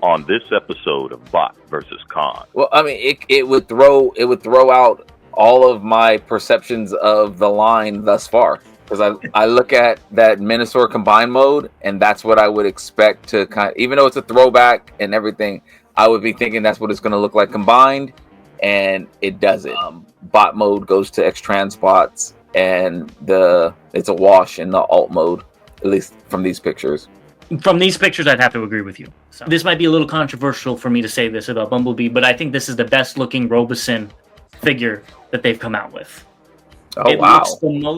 on this episode of Bot versus Con. Well, I mean, it would throw out all of my perceptions of the line thus far, because I look at that Menasor combined mode, and that's what I would expect to even though it's a throwback and everything, I would be thinking that's what it's going to look like combined, and it doesn't. Bot mode goes to X-Trans bots, and it's a wash in the alt mode, at least from these pictures. From these pictures, I'd have to agree with you. So this might be a little controversial for me to say this about Bumblebee, but I think this is the best looking Robosen figure that they've come out with. Oh, wow.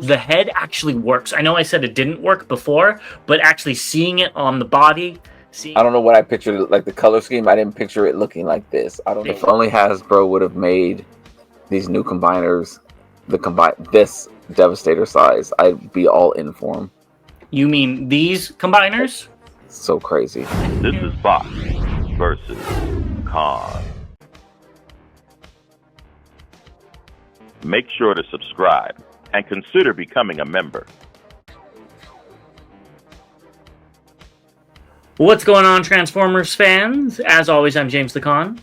The head actually works. I know I said it didn't work before, but actually seeing it on the body... I don't know what I pictured, like the color scheme. I didn't picture it looking like this. I don't know. If only Hasbro would have made these new combiners, this Devastator size, I'd be all in for them. You mean these combiners? So crazy. This is Bot versus Con. Make sure to subscribe and consider becoming a member. What's going on, Transformers fans? As always, I'm James the Con.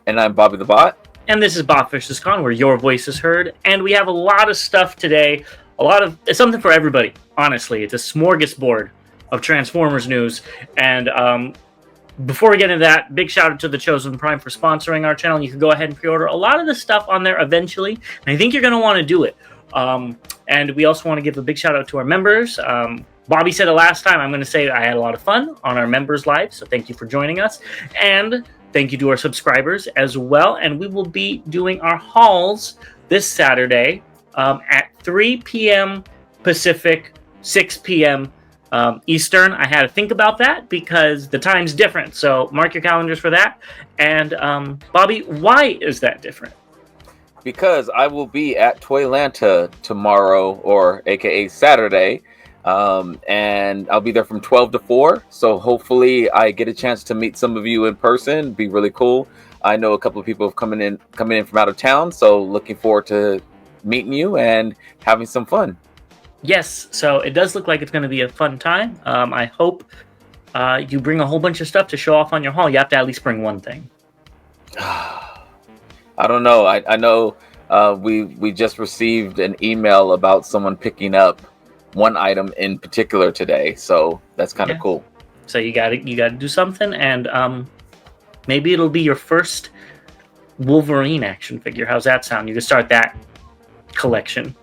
And I'm Bobby the Bot. And this is Bot vs. Con, where your voice is heard. And we have a lot of stuff today. It's something for everybody, honestly. It's a smorgasbord of Transformers news. And before we get into that, big shout out to the Chosen Prime for sponsoring our channel. You can go ahead and pre-order a lot of the stuff on there eventually. And I think you're going to want to do it. And we also want to give a big shout out to our members. Bobby said it last time. I'm going to say I had a lot of fun on our members live. So thank you for joining us. And thank you to our subscribers as well. And we will be doing our hauls this Saturday at 3 p.m. Pacific, 6 p.m. Eastern. I had to think about that because the time's different. So mark your calendars for that. And Bobby, why is that different? Because I will be at Toylanta tomorrow, or aka Saturday. And I'll be there from 12 to 4. So hopefully I get a chance to meet some of you in person. It'd be really cool. I know a couple of people have coming in from out of town. So looking forward to meeting you and having some fun. Yes. So it does look like it's going to be a fun time. I hope you bring a whole bunch of stuff to show off on your haul. You have to at least bring one thing. I don't know. I know we just received an email about someone picking up one item in particular today, so that's kind of cool. So you gotta do something, and maybe it'll be your first Wolverine action figure. How's that sound? You can start that collection.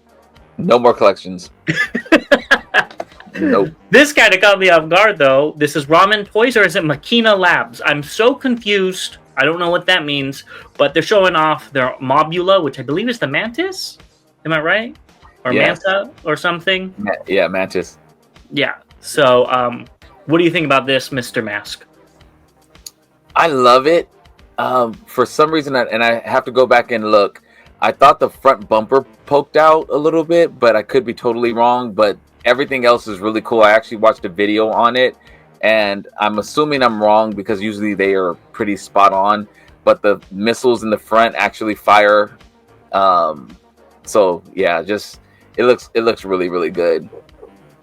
No more collections. Nope. This kind of caught me off guard, though. This is Ramen Toys, or is it Machina Labs? I'm so confused. I don't know what that means, but they're showing off their Mobula, which I believe is the Mantis. Am I right? Or yes. Manta or something? Yeah, Mantis. Yeah. So, what do you think about this, Mr. Mask? I love it. For some reason, and I have to go back and look, I thought the front bumper poked out a little bit, but I could be totally wrong. But everything else is really cool. I actually watched a video on it, and I'm assuming I'm wrong because usually they are pretty spot on. But the missiles in the front actually fire. So, yeah, it looks really, really good.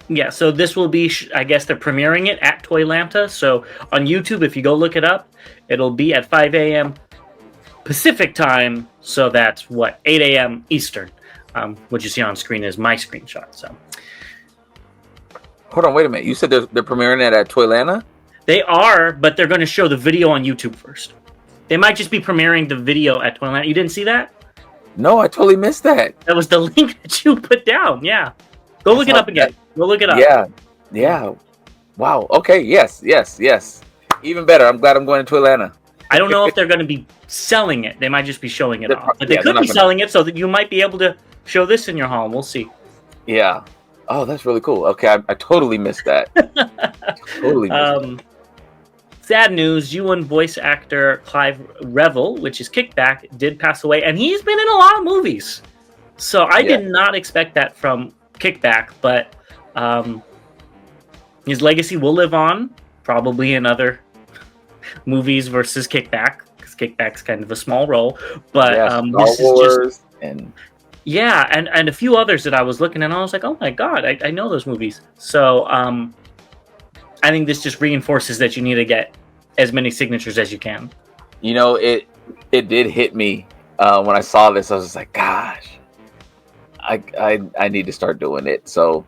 Yeah, so this will be, I guess they're premiering it at Toylanta. So on YouTube, if you go look it up, it'll be at 5 a.m. Pacific time. So that's 8 a.m. Eastern. What you see on screen is my screenshot. So hold on, wait a minute. You said they're premiering it at Toylanta? They are, but they're going to show the video on YouTube first. They might just be premiering the video at Toylanta. You didn't see that? No, I totally missed that. That was the link that you put down. Yeah. Go look it up again. Go look it up. Yeah. Wow. Okay. Yes. Even better. I'm glad I'm going to Atlanta. I don't know if they're going to be selling it. They might just be showing it off. But they could be selling it so that you might be able to show this in your haul. We'll see. Yeah. Oh, that's really cool. Okay. I totally missed that. Totally missed it. Sad news, U1 voice actor Clive Revel, which is Kickback, did pass away, and he's been in a lot of movies. So I did not expect that from Kickback, but his legacy will live on, probably in other movies versus Kickback, because Kickback's kind of a small role. But this is just... Yeah, and a few others that I was looking at, and I was like, oh my god, I know those movies. So I think this just reinforces that you need to get as many signatures as you can. You know, it did hit me when I saw this. I was just like, gosh, I need to start doing it. So,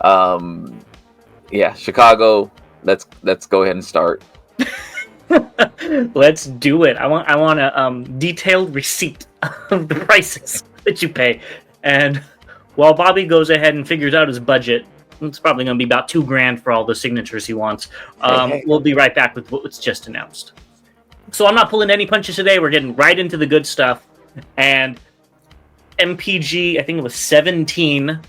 yeah, Chicago. Let's go ahead and start. Let's do it. I want a detailed receipt of the prices that you pay. And while Bobby goes ahead and figures out his budget, it's probably going to be about $2,000 for all the signatures he wants. We'll be right back with what's just announced. So I'm not pulling any punches today. We're getting right into the good stuff. And MPG, I think it was 17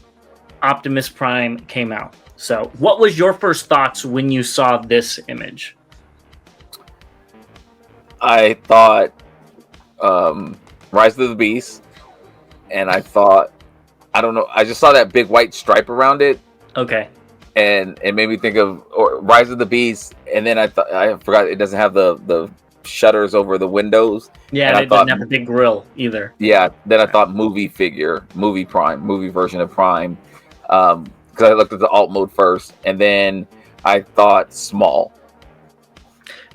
Optimus Prime came out. So what was your first thoughts when you saw this image? I thought Rise of the Beast, and I thought, I don't know, I just saw that big white stripe around it. Okay. And it made me think of Rise of the Beast, and then I forgot it doesn't have the shutters over the windows. Yeah, and it doesn't have a big grill either. Yeah, then I thought movie version of Prime, because I looked at the alt mode first, and then I thought small.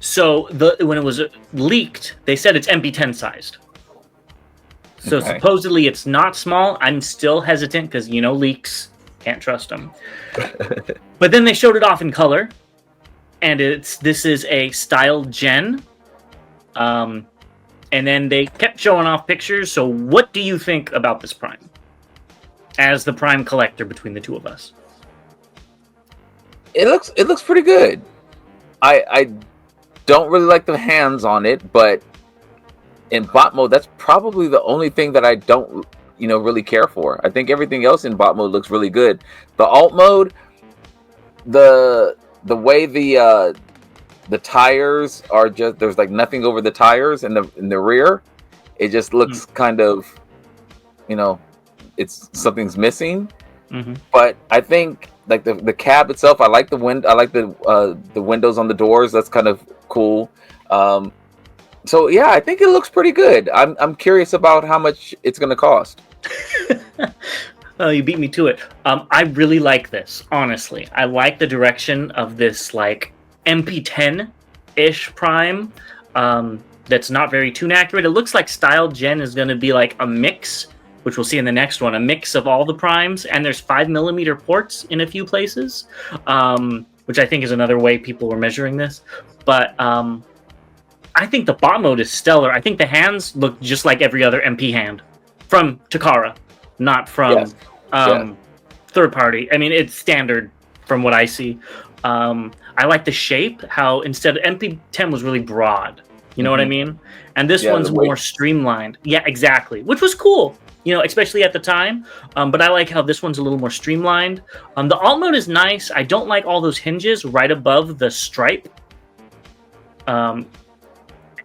So when it was leaked, they said it's MP10 sized. So supposedly it's not small. I'm still hesitant because, leaks. Can't trust them. But then they showed it off in color. And this is a style gen. And then they kept showing off pictures. So what do you think about this Prime? As the Prime collector between the two of us. It looks pretty good. I don't really like the hands on it, but in bot mode, that's probably the only thing that I don't, really care for. I think everything else in bot mode looks really good. The alt mode, the way the tires are just, there's like nothing over the tires in the rear. It just looks kind of, it's something's missing. Mm-hmm. But I think like the cab itself, I like the windows on the doors. That's kind of cool. So yeah, I think it looks pretty good. I'm curious about how much it's going to cost. Oh, you beat me to it. I really like this, honestly. I like the direction of this like MP10-ish Prime. That's not very tune accurate. It looks like Style Gen is going to be like a mix, which we'll see in the next one, a mix of all the primes, and there's 5mm ports in a few places, which I think is another way people were measuring this. But I think the bot mode is stellar. I think the hands look just like every other MP hand from Takara, not from third party. I mean, it's standard from what I see. I like the shape, how instead of MP10 was really broad. You know what I mean? And this one's more streamlined. Yeah, exactly. Which was cool. Especially at the time. But I like how this one's a little more streamlined. The alt mode is nice. I don't like all those hinges right above the stripe.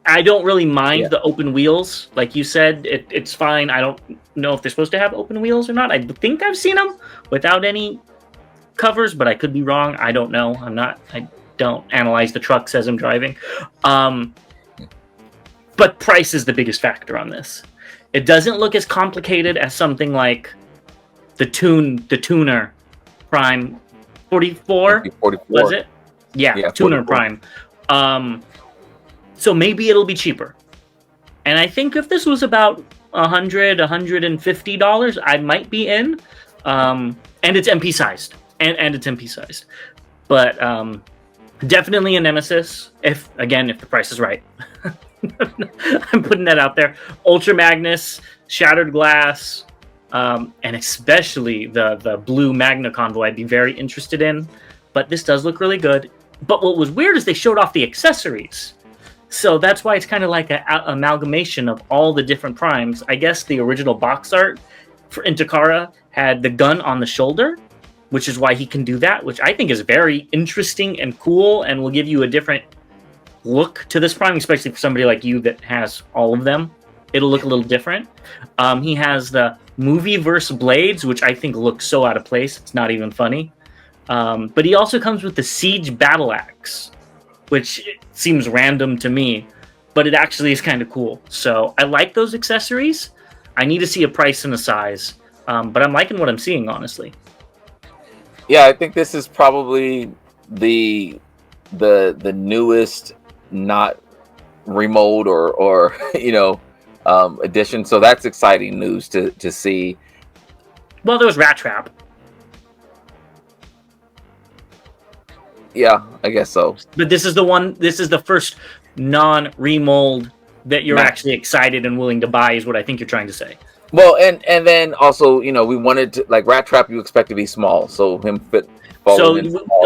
I don't really mind the open wheels. Like you said, it's fine. I don't know if they're supposed to have open wheels or not. I think I've seen them without any covers, but I could be wrong. I don't know. I don't analyze the trucks as I'm driving. But price is the biggest factor on this. It doesn't look as complicated as something like the tuner Prime 44. 44. Was it? Yeah, tuner 44. Prime. So maybe it'll be cheaper. And I think if this was about $100, $150, I might be in. And it's MP sized. And it's MP sized. But definitely a nemesis if the price is right. I'm putting that out there. Ultra Magnus, Shattered Glass, and especially the blue Magna Convoy I'd be very interested in. But this does look really good. But what was weird is they showed off the accessories. So that's why it's kind of like an amalgamation of all the different primes. I guess the original box art for Takara had the gun on the shoulder, which is why he can do that, which I think is very interesting and cool and will give you a different look to this Prime, especially for somebody like you that has all of them. It'll look a little different. He has the Movieverse blades, which I think look so out of place. It's not even funny. But he also comes with the Siege Battle Axe, which seems random to me, but it actually is kind of cool. So I like those accessories. I need to see a price and a size, but I'm liking what I'm seeing, honestly. Yeah, I think this is probably the newest not remold or addition. So that's exciting news to see. Well, there was Rat Trap. Yeah, I guess so. But this is the first non-remold that you're actually excited and willing to buy, is what I think you're trying to say. Well, and then also, we wanted to, like, Rat Trap, you expect to be small, so him fit. So,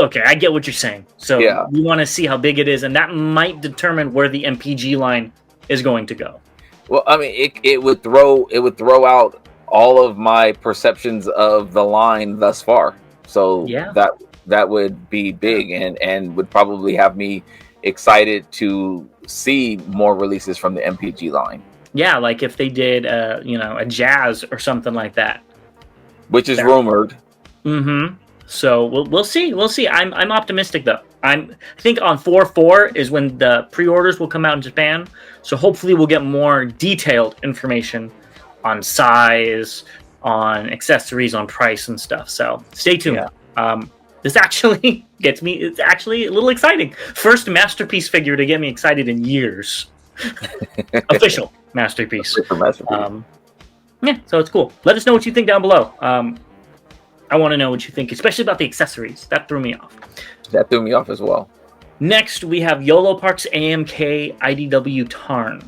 okay, I get what you're saying. So yeah, we want to see how big it is, and that might determine where the MPG line is going to go. Well, I mean, it would throw out all of my perceptions of the line thus far. So yeah, that would be big, and would probably have me excited to see more releases from the MPG line. Yeah, like if they did, a Jazz or something like that, which is rumored. Mm-hmm. So we'll see. We'll see. I'm optimistic though. I think on 4/4 is when the pre-orders will come out in Japan. So hopefully we'll get more detailed information on size, on accessories, on price and stuff. So stay tuned. Yeah. This actually gets me. It's actually a little exciting. First masterpiece figure to get me excited in years. Official masterpiece. Yeah, so it's cool. Let us know what you think down below. I want to know what you think, especially about the accessories. That threw me off. That threw me off as well. Next, we have YOLO Park's AMK IDW Tarn.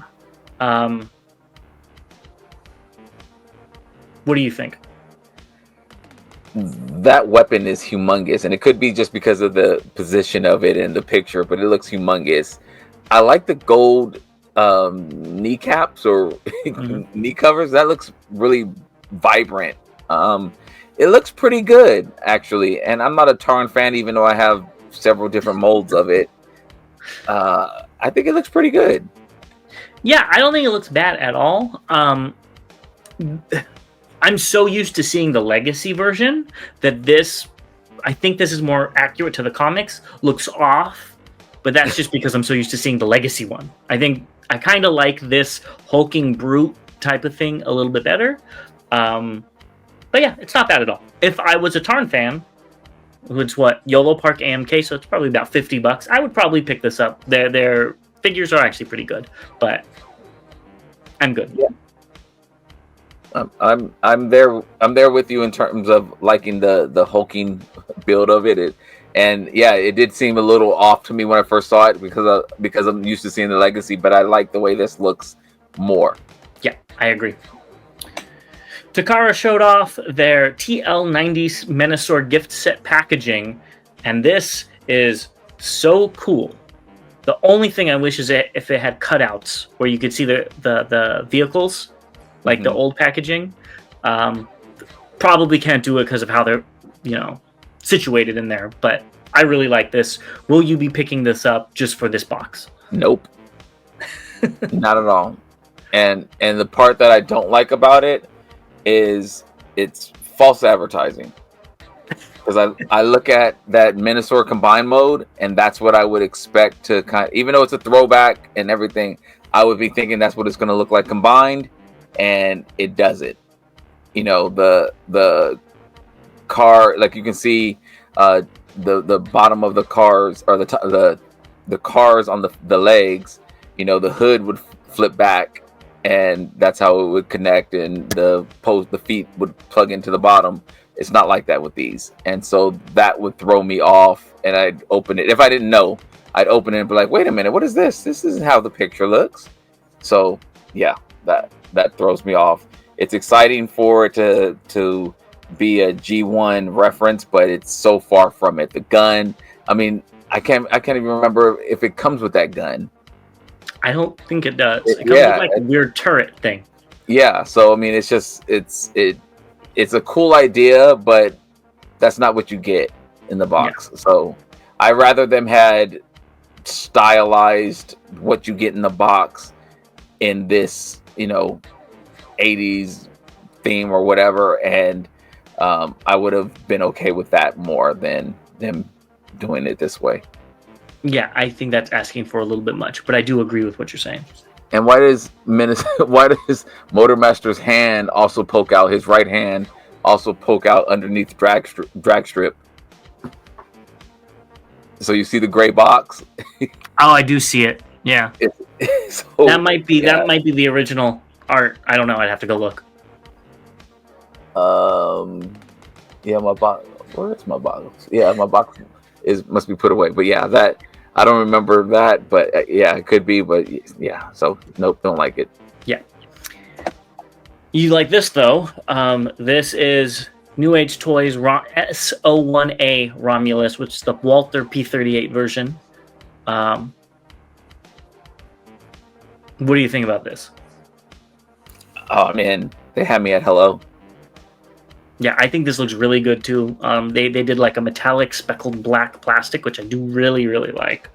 What do you think? That weapon is humongous, and it could be just because of the position of it in the picture, but it looks humongous. I like the gold kneecaps or knee covers. That looks really vibrant. It looks pretty good, actually, and I'm not a Tarn fan, even though I have several different molds of it. I think it looks pretty good. Yeah, I don't think it looks bad at all. I'm so used to seeing the Legacy version that I think this is more accurate to the comics, looks off, but that's just because I'm so used to seeing the Legacy one. I think I kind of like this hulking brute type of thing a little bit better. But yeah, it's not bad at all. If I was a Tarn fan, which YOLO Park AMK, so it's probably about $50, I would probably pick this up. Their figures are actually pretty good, but I'm good. Yeah. I'm there with you in terms of liking the hulking build of it. And yeah, it did seem a little off to me when I first saw it because I'm used to seeing the Legacy, but I like the way this looks more. Yeah, I agree. Takara showed off their TL90 Menasor gift set packaging, and this is so cool. The only thing I wish is if it had cutouts where you could see the vehicles, like the old packaging. Probably can't do it because of how they're, situated in there. But I really like this. Will you be picking this up just for this box? Nope. Not at all. And the part that I don't like about it is it's false advertising. Because I look at that Menasor combined mode, and that's what I would expect to even though it's a throwback and everything, I would be thinking that's what it's going to look like combined, and it doesn't. The car, like you can see, the bottom of the cars, or the cars on the legs. The hood would flip back, and that's how it would connect, and the feet would plug into the bottom. It's not like that with these, and so that would throw me off. And I'd open it if I didn't know. I'd open it and be like, "Wait a minute, what is this? This isn't how the picture looks." So yeah, that throws me off. It's exciting for it to be a G1 reference, but it's so far from it. The gun, I mean, I can't even remember if it comes with that gun. I don't think it does. It comes with like a weird turret thing. Yeah, so I mean, it's a cool idea, but that's not what you get in the box. Yeah. So I rather them had stylized what you get in the box in this, 80s theme or whatever, and I would have been okay with that more than them doing it this way. Yeah, I think that's asking for a little bit much, but I do agree with what you're saying. And why does Motormaster's hand also poke out? His right hand also poke out underneath drag strip. So you see the gray box. Oh, I do see it. Yeah, So, that might be the original art. I don't know. I'd have to go look. Yeah, my box. Where's my box? Yeah, my box must be put away. But yeah, that I don't remember that. But yeah, it could be. But yeah, so nope, don't like it. Yeah. You like this though? This is New Age Toys S01A Romulus, which is the Walther P38 version. What do you think about this? Oh man, they had me at hello. Yeah, I think this looks really good too. They did like a metallic speckled black plastic, which I do really, really like.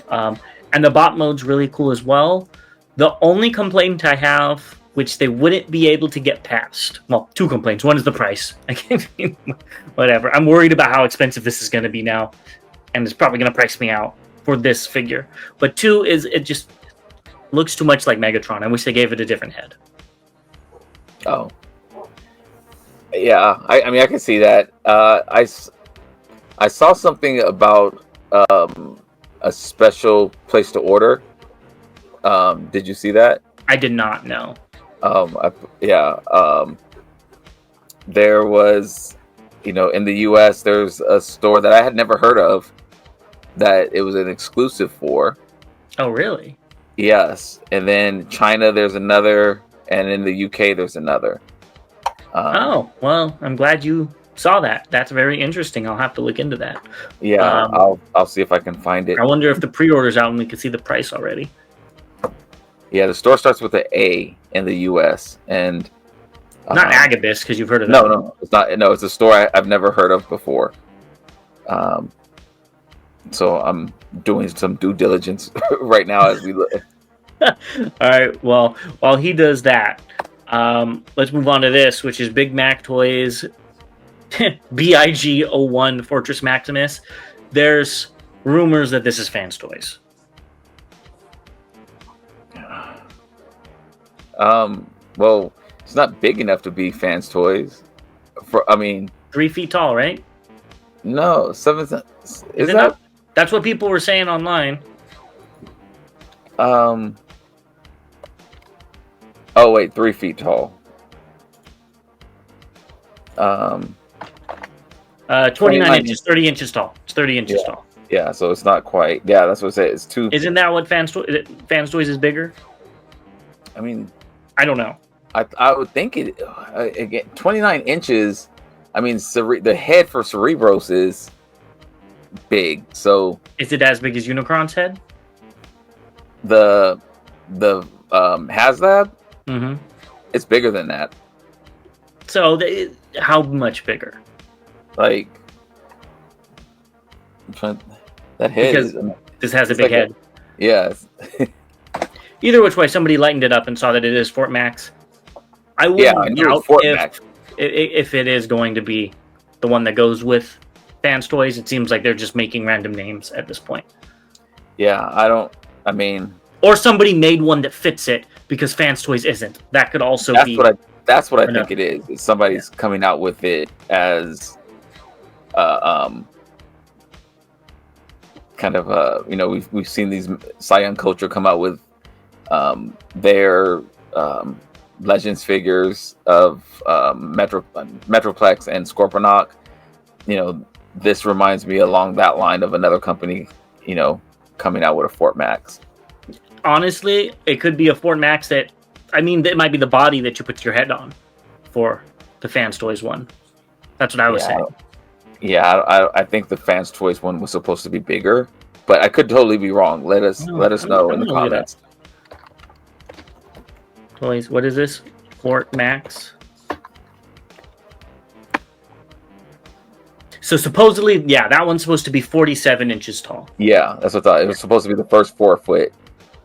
And the bot mode's really cool as well. The only complaint I have, which they wouldn't be able to get past, well, two complaints. One is the price. Whatever. I'm worried about how expensive this is going to be now, and it's probably going to price me out for this figure. But two is it just looks too much like Megatron. I wish they gave it a different head. Oh. Yeah, I mean, I can see that. I saw something about a special place to order. Did you see that? I did not know. There was, in the U.S., there's a store that I had never heard of that it was an exclusive for. Oh, really? Yes. And then China, there's another, and in the UK, there's another. Oh, well, I'm glad you saw that. That's very interesting. I'll have to look into that. Yeah, I'll see if I can find it. I wonder if the pre-order's out and we can see the price already. Yeah, the store starts with an A in the US, and not Agabus, because you've heard of that. No, it's not. No, it's a store I've never heard of before. So I'm doing some due diligence right now as we look. All right. Well, while he does that, let's move on to this, which is Big Mac Toys BIG01 Fortress Maximus. There's rumors that this is Fans Toys. Well, it's not big enough to be Fans Toys. 3 feet tall, right? No, 7. Is that? That's what people were saying online. Oh wait, 3 feet tall. 29 inches, 30 inches tall. It's 30 inches tall. Yeah, so it's not quite. Yeah, that's what I said. It's 2. Isn't that what Fans Toys is bigger? I mean, I don't know. I would think it again. 29 inches. I mean, the head for Cerebros is big. So is it as big as Unicron's head? The HasLab. Mm-hmm. It's bigger than that. So how much bigger? Like that head. Because this has a big head. Yeah. Either which way, somebody lightened it up and saw that it is Fort Max. I wouldn't doubt if it is going to be the one that goes with Fans Toys. It seems like they're just making random names at this point. Yeah, or somebody made one that fits it because Fans Toys isn't. That could also be. That's what I think it is. Somebody's coming out with it as, kind of we've seen these Scion Culture come out with their Legends figures of Metroplex and Scorponok. This reminds me along that line of another company, coming out with a Fort Max. Honestly, it could be a Fort Max it might be the body that you put your head on for the Fans Toys one. That's what I was saying. Yeah, I think the Fans Toys one was supposed to be bigger, but I could totally be wrong. Let us know in the comments. Toys, what is this? Fort Max. So supposedly, that one's supposed to be 47 inches tall. Yeah, that's what I thought. It was supposed to be the first 4 foot.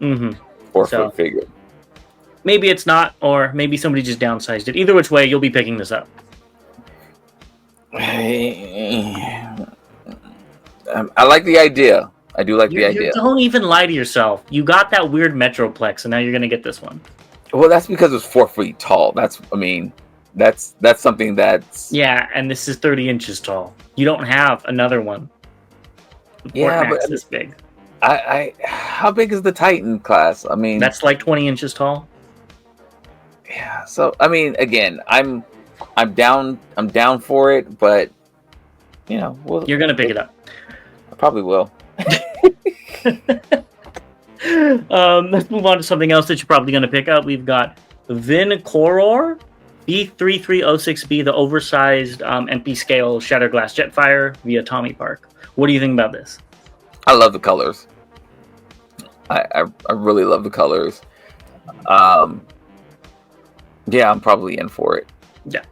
Mm-hmm. 4 foot figure. Maybe it's not, or maybe somebody just downsized it. Either which way, you'll be picking this up. I like the idea. I do like the idea. Don't even lie to yourself. You got that weird Metroplex, and now you're going to get this one. Well, that's because it's 4 feet tall. That's something that's... Yeah, and this is 30 inches tall. You don't have another one. But this big. How big is the Titan class? I mean, That's like 20 inches tall. yeah. So I mean, again, I'm down for it, but you know, You're gonna pick it up. I probably will. Let's move on to something else that you're probably gonna pick up. We've got Vincoror B3306B, the oversized MP scale Shatterglass Jetfire via Tommy Park. What do you think about this? I love the colors. I really love the colors. Yeah, I'm probably in for it. Yeah,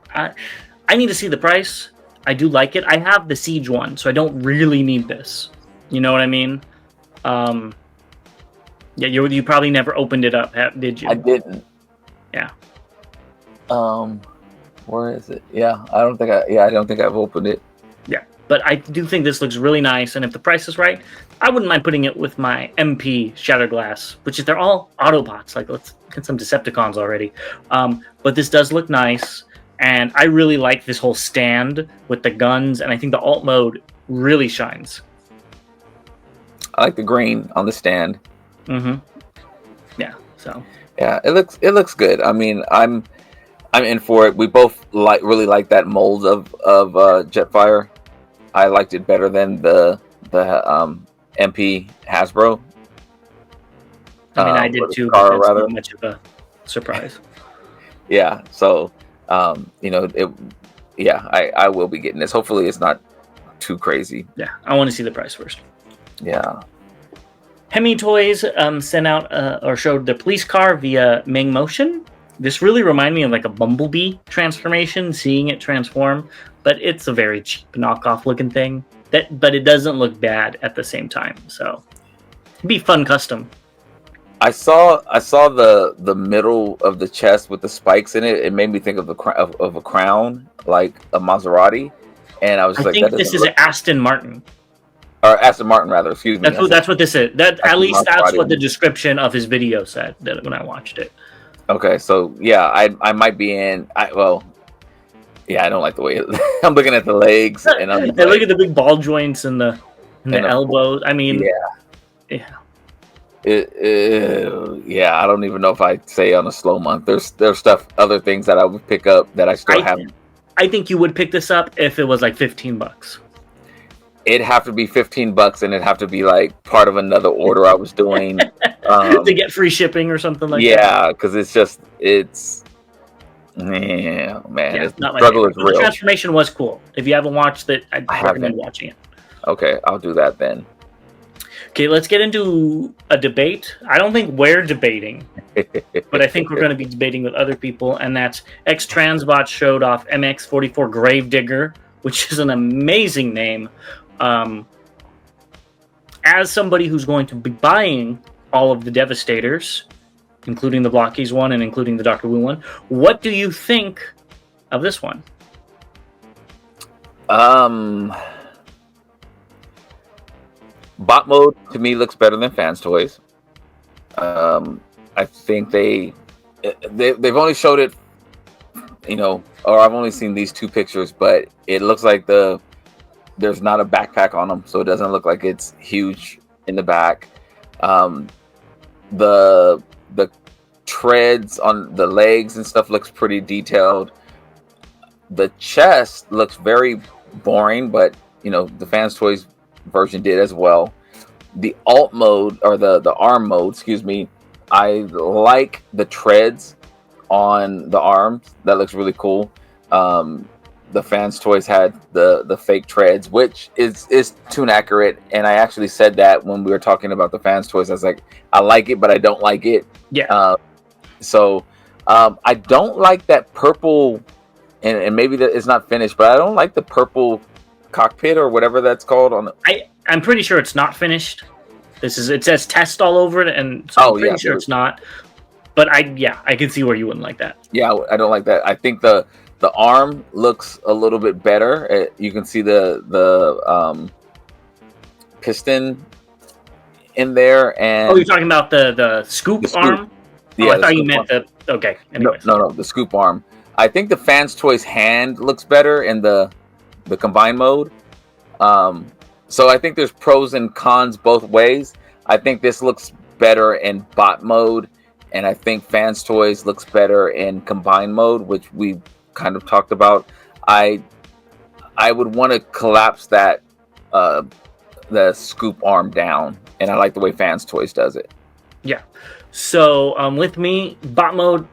I need to see the price. I do like it. I have the Siege one, so I don't really need this. You know what I mean? Yeah, you probably never opened it up, did you? I didn't. Yeah. Where is it? Yeah, I don't think I've opened it. Yeah, but I do think this looks really nice, and if the price is right, I wouldn't mind putting it with my MP Shatterglass, which is they're all Autobots. Like, let's get some Decepticons already. But this does look nice, and I really like this whole stand with the guns, and I think the alt mode really shines. I like the green on the stand. Mm-hmm. Yeah. So. Yeah, it looks good. I mean, I'm in for it. We both really like that mold of Jetfire. I liked it better than the MP Hasbro. I mean, I did too, car, but that's rather. not much of a surprise. Yeah, so you know, I will be getting this. Hopefully, it's not too crazy. Yeah, I want to see the price first. Yeah. Hemi Toys sent out or showed the police car via Ming Motion. This really reminded me of like a Bumblebee transformation, seeing it transform, but it's a very cheap knockoff looking thing. But it doesn't look bad at the same time, so it'd be fun custom. I saw the middle of the chest with the spikes in it. It made me think of a crown, like a Maserati, and I was just I think this is an Aston Martin. Or Aston Martin, rather. Excuse me. That's what this is. At least that's Maserati. what the description of his video said when I watched it. Okay, so yeah, I might be in. I don't like the way I'm looking at the legs, and I'm look at the big ball joints and the elbows. I mean, yeah. I don't even know if I'd say on a slow month. There's other things that I would pick up that I still haven't. I think you would pick this up if it was like $15. It'd have to be $15, and it'd have to be like part of another order I was doing to get free shipping or something like that. Yeah, because it's man, the struggle is real. The transformation was cool. If you haven't watched it, I'd recommend watching it. Okay, I'll do that then. Okay, let's get into a debate. I don't think we're debating, but I think we're going to be debating with other people, and that's X-Transbot showed off MX-44 Gravedigger, which is an amazing name. As somebody who's going to be buying all of the Devastators, including the Blockies one and including the Dr. Wu one, what do you think of this one? Bot mode to me looks better than Fans Toys. I think they've only showed it, or I've only seen these two pictures, but it looks like there's not a backpack on them, so it doesn't look like it's huge in the back. The treads on the legs and stuff looks pretty detailed. The chest looks very boring, but the Fans Toys version did as well. The alt mode, or the arm mode, excuse me, I like the treads on the arms. That looks really cool. The Fans Toys had the fake treads, which is tune accurate, and I actually said that when we were talking about the Fans Toys. I was like, I like it, but I don't like it. Yeah. I don't like that purple, and maybe that it's not finished, but I don't like the purple cockpit or whatever that's called on the... I'm pretty sure it's not finished. It says test all over it, and so I'm pretty sure it's not. But I can see where you wouldn't like that. Yeah, I don't like that. I think the arm looks a little bit better. You can see the piston in there, and you're talking about the scoop arm? Yeah, I thought you meant the... Okay, anyways. No, the scoop arm. I think the Fans Toys hand looks better in the combined mode. So I think there's pros and cons both ways. I think this looks better in bot mode, and I think Fans Toys looks better in combined mode, which we kind of talked about. I would want to collapse that the scoop arm down, and I like the way Fans Toys does it. Yeah. So with me, bot mode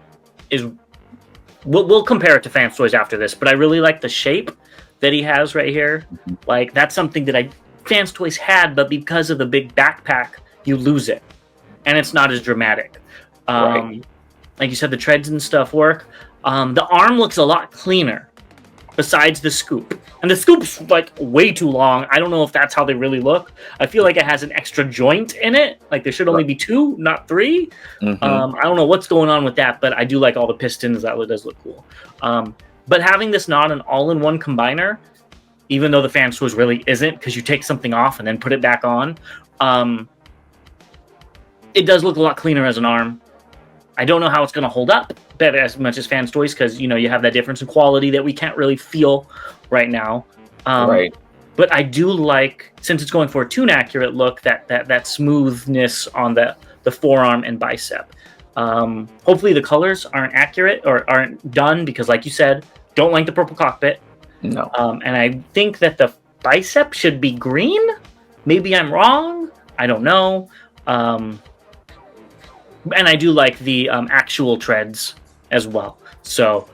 is. We'll compare it to Fans Toys after this, but I really like the shape that he has right here. Like, that's something that Fans Toys had, but because of the big backpack, you lose it, and it's not as dramatic. Right. Like you said, the treads and stuff work. The arm looks a lot cleaner, besides the scoop. And the scoop's like way too long. I don't know if that's how they really look. I feel like it has an extra joint in it. Like there should only be 2, not 3. I don't know what's going on with that, but I do like all the pistons. That does look cool. But having this not an all-in-one combiner, even though the Fans Toys really isn't, because you take something off and then put it back on, it does look a lot cleaner as an arm. I don't know how it's going to hold up as much as Fans Toys, because you have that difference in quality that we can't really feel right now. Right. But I do like, since it's going for a tune accurate look, that smoothness on the forearm and bicep. Hopefully the colors aren't accurate or aren't done, because like you said, don't like the purple cockpit. No. And I think that the bicep should be green. Maybe I'm wrong. I don't know. And I do like the actual treads as well. So,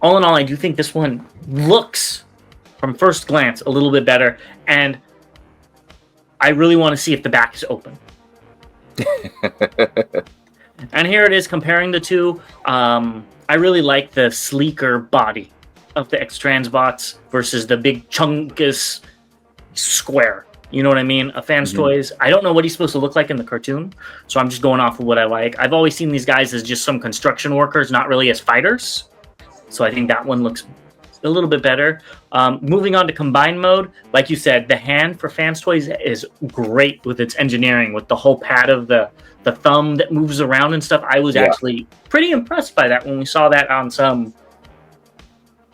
all in all, I do think this one looks, from first glance, a little bit better. And I really want to see if the back is open. And here it is, comparing the two. I really like the sleeker body of the X-Transbots versus the big chunkus square. You know what I mean? A Fans Toys. I don't know what he's supposed to look like in the cartoon, so I'm just going off of what I like. I've always seen these guys as just some construction workers, not really as fighters. So I think that one looks a little bit better. Moving on to combined mode, like you said, the hand for Fans Toys is great with its engineering, with the whole pad of the thumb that moves around and stuff. I was actually pretty impressed by that when we saw that on some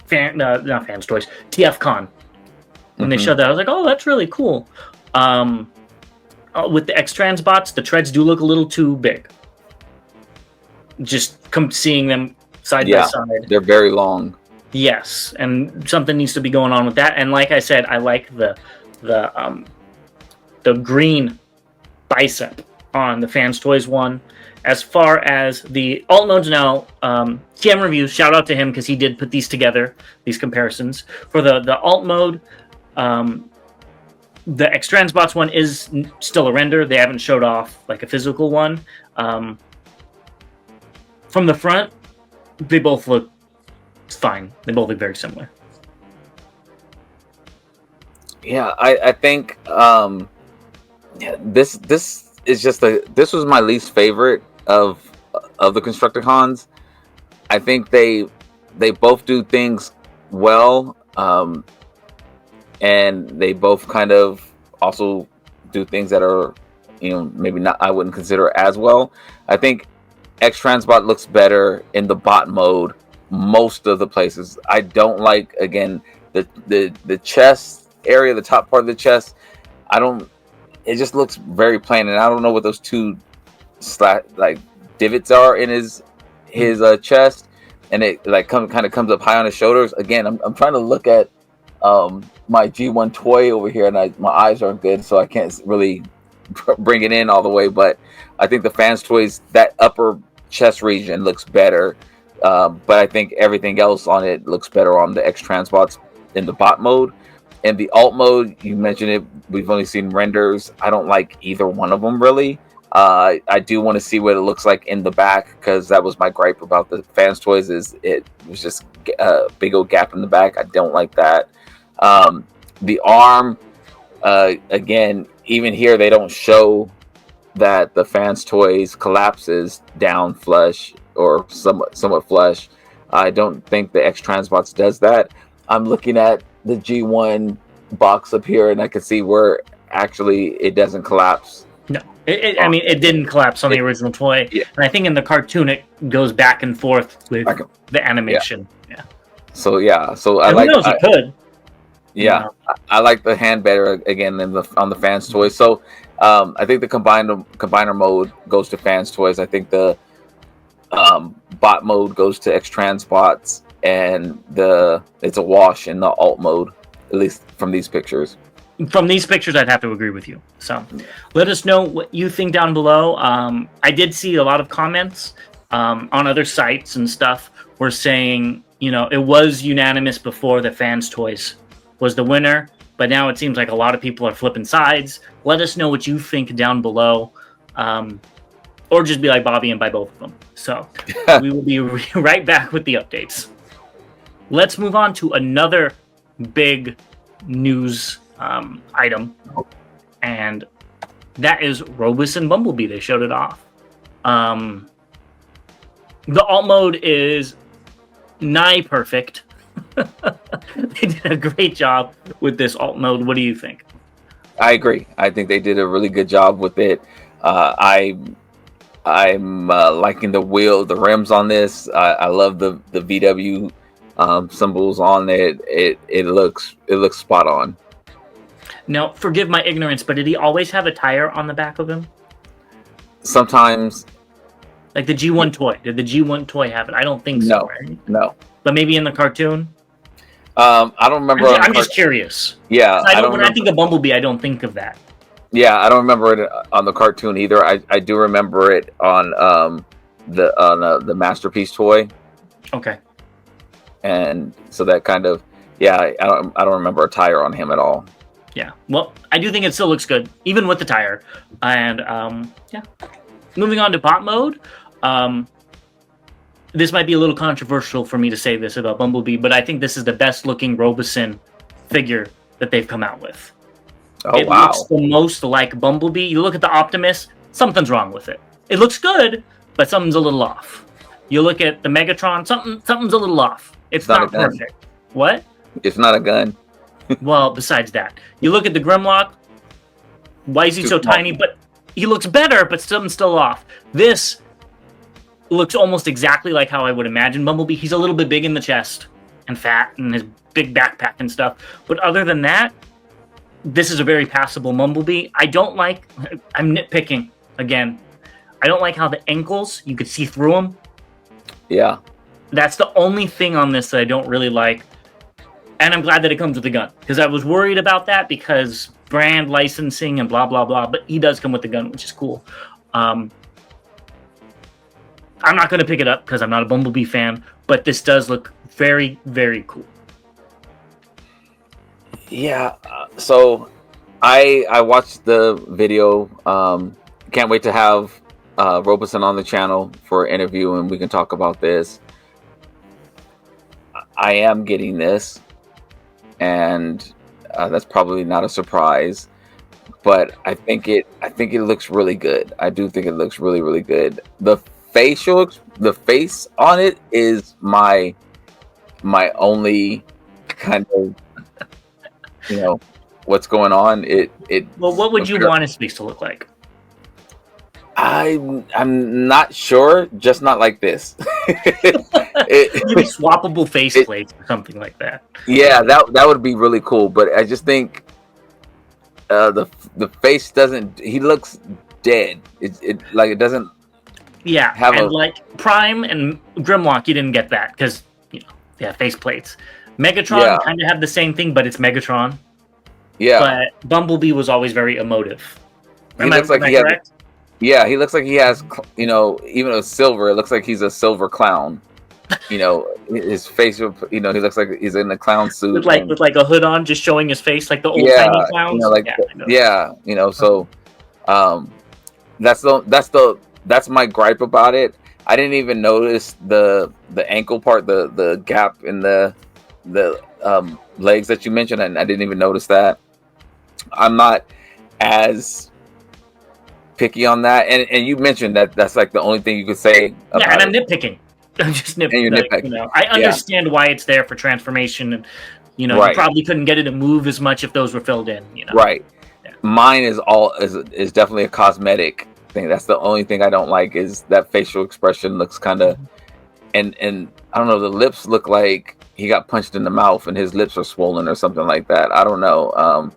not Fans Toys, TFCon. When they showed that, I was like, oh, that's really cool. With the X-Transbots, the treads do look a little too big. Just seeing them side by side. They're very long. Yes, and something needs to be going on with that. And like I said, I like the green bicep on the Fans Toys one. As far as the alt modes now, TM Reviews, shout out to him because he did put these together, these comparisons. For the alt mode, the X-Transbots one is still a render. They haven't showed off like a physical one. From the front, they both look fine. They both look very similar. Yeah, I think this is just this was my least favorite of the Constructicons. I think they both do things well. And they both kind of also do things that are, maybe not, I wouldn't consider as well. I think X-Transbot looks better in the bot mode most of the places. I don't like, again, the chest area, the top part of the chest. It just looks very plain, and I don't know what those two divots are in his chest, and it kind of comes up high on his shoulders. Again, I'm trying to look at my G1 toy over here, and my eyes aren't good, so I can't really bring it in all the way. But I think the Fans Toys, that upper chest region looks better, but I think everything else on it looks better on the X-Transbots in the bot mode. In the alt mode, you mentioned it, we've only seen renders. I don't like either one of them really. I do want to see what it looks like in the back, because that was my gripe about the Fans Toys, is it was just a big old gap in the back. I don't like that. The arm, again, even here they don't show that the Fans Toys collapses down flush or somewhat flush. I don't think the X-Transbots does that. I'm looking at the G1 box up here, and I can see where actually it doesn't collapse. No, it didn't collapse on the original toy, and I think in the cartoon it goes back and forth with the animation. Yeah. So I who knows? It could. Yeah, I like the hand better again than on the Fans Toys. So I think the combiner mode goes to Fans Toys. I think the bot mode goes to X-Trans bots, and it's a wash in the alt mode, at least from these pictures. From these pictures, I'd have to agree with you. So let us know what you think down below. I did see a lot of comments on other sites and stuff were saying, it was unanimous before that Fans Toys was the winner, but now it seems like a lot of people are flipping sides. Let us know what you think down below, or just be like Bobby and buy both of them. So we will be right back with the updates. Let's move on to another big news item, and that is Robosen Bumblebee. They showed it off. The alt mode is nigh perfect. They did a great job with this alt mode. What do you think? I agree. I think they did a really good job with it. I'm liking the rims on this. I love the VW symbols on it. It looks spot on. Now, forgive my ignorance, but did he always have a tire on the back of him? Sometimes. Like the G1 toy. Did the G1 toy have it? I don't think so. Right? No. But maybe in the cartoon? I don't remember. I'm just curious. Yeah. When I think of Bumblebee, I don't think of that. Yeah, I don't remember it on the cartoon either. I do remember it on the Masterpiece toy. Okay. And so that kind of, I don't remember a tire on him at all. Yeah. Well, I do think it still looks good, even with the tire. And moving on to bot mode. This might be a little controversial for me to say this about Bumblebee, but I think this is the best looking Robosen figure that they've come out with. Oh, it looks the most like Bumblebee. You look at the Optimus, something's wrong with it. It looks good, but something's a little off. You look at the Megatron, something's a little off. It's not perfect. What? It's not a gun. Well, besides that, you look at the Grimlock. Why is he so tiny? But he looks better, but something's still off. This looks almost exactly like how I would imagine Bumblebee. He's a little bit big in the chest and fat and his big backpack and stuff. But other than that, this is a very passable Bumblebee. I'm nitpicking again. I don't like how the ankles, you could see through them. Yeah. That's the only thing on this that I don't really like. And I'm glad that it comes with a gun, because I was worried about that because brand licensing and blah, blah, blah. But he does come with a gun, which is cool. I'm not going to pick it up because I'm not a Bumblebee fan, but this does look very, very cool. Yeah, so I watched the video. Can't wait to have Robosen on the channel for an interview, and we can talk about this. I am getting this, and that's probably not a surprise. But I think it looks really good. I do think it looks really, really good. The face on it is my only kind of, what's going on. Well, what would you want his face to look like? I'm not sure, just not like this. Maybe swappable face plates or something like that. Yeah, that would be really cool. But I just think the face doesn't. He looks dead. It doesn't. Yeah, like Prime and Grimlock, you didn't get that because face plates. Megatron kind of had the same thing, but it's Megatron. Yeah, but Bumblebee was always very emotive. He looks like he has, even a silver. It looks like he's a silver clown. His face. He looks like he's in a clown suit with a hood on, just showing his face, like the old tiny clowns. So that's my gripe about it. I didn't even notice the ankle part, the gap in the legs that you mentioned, and I didn't even notice that. I'm not as picky on that, and you mentioned that's like the only thing you could say about and I'm nitpicking. I'm just nitpicking. I understand why it's there for transformation, and you probably couldn't get it to move as much if those were filled in. Right. Yeah. Mine is definitely a cosmetic thing. That's the only thing I don't like, is that facial expression looks kind of, and I don't know, the lips look like he got punched in the mouth and his lips are swollen or something like that. I don't know.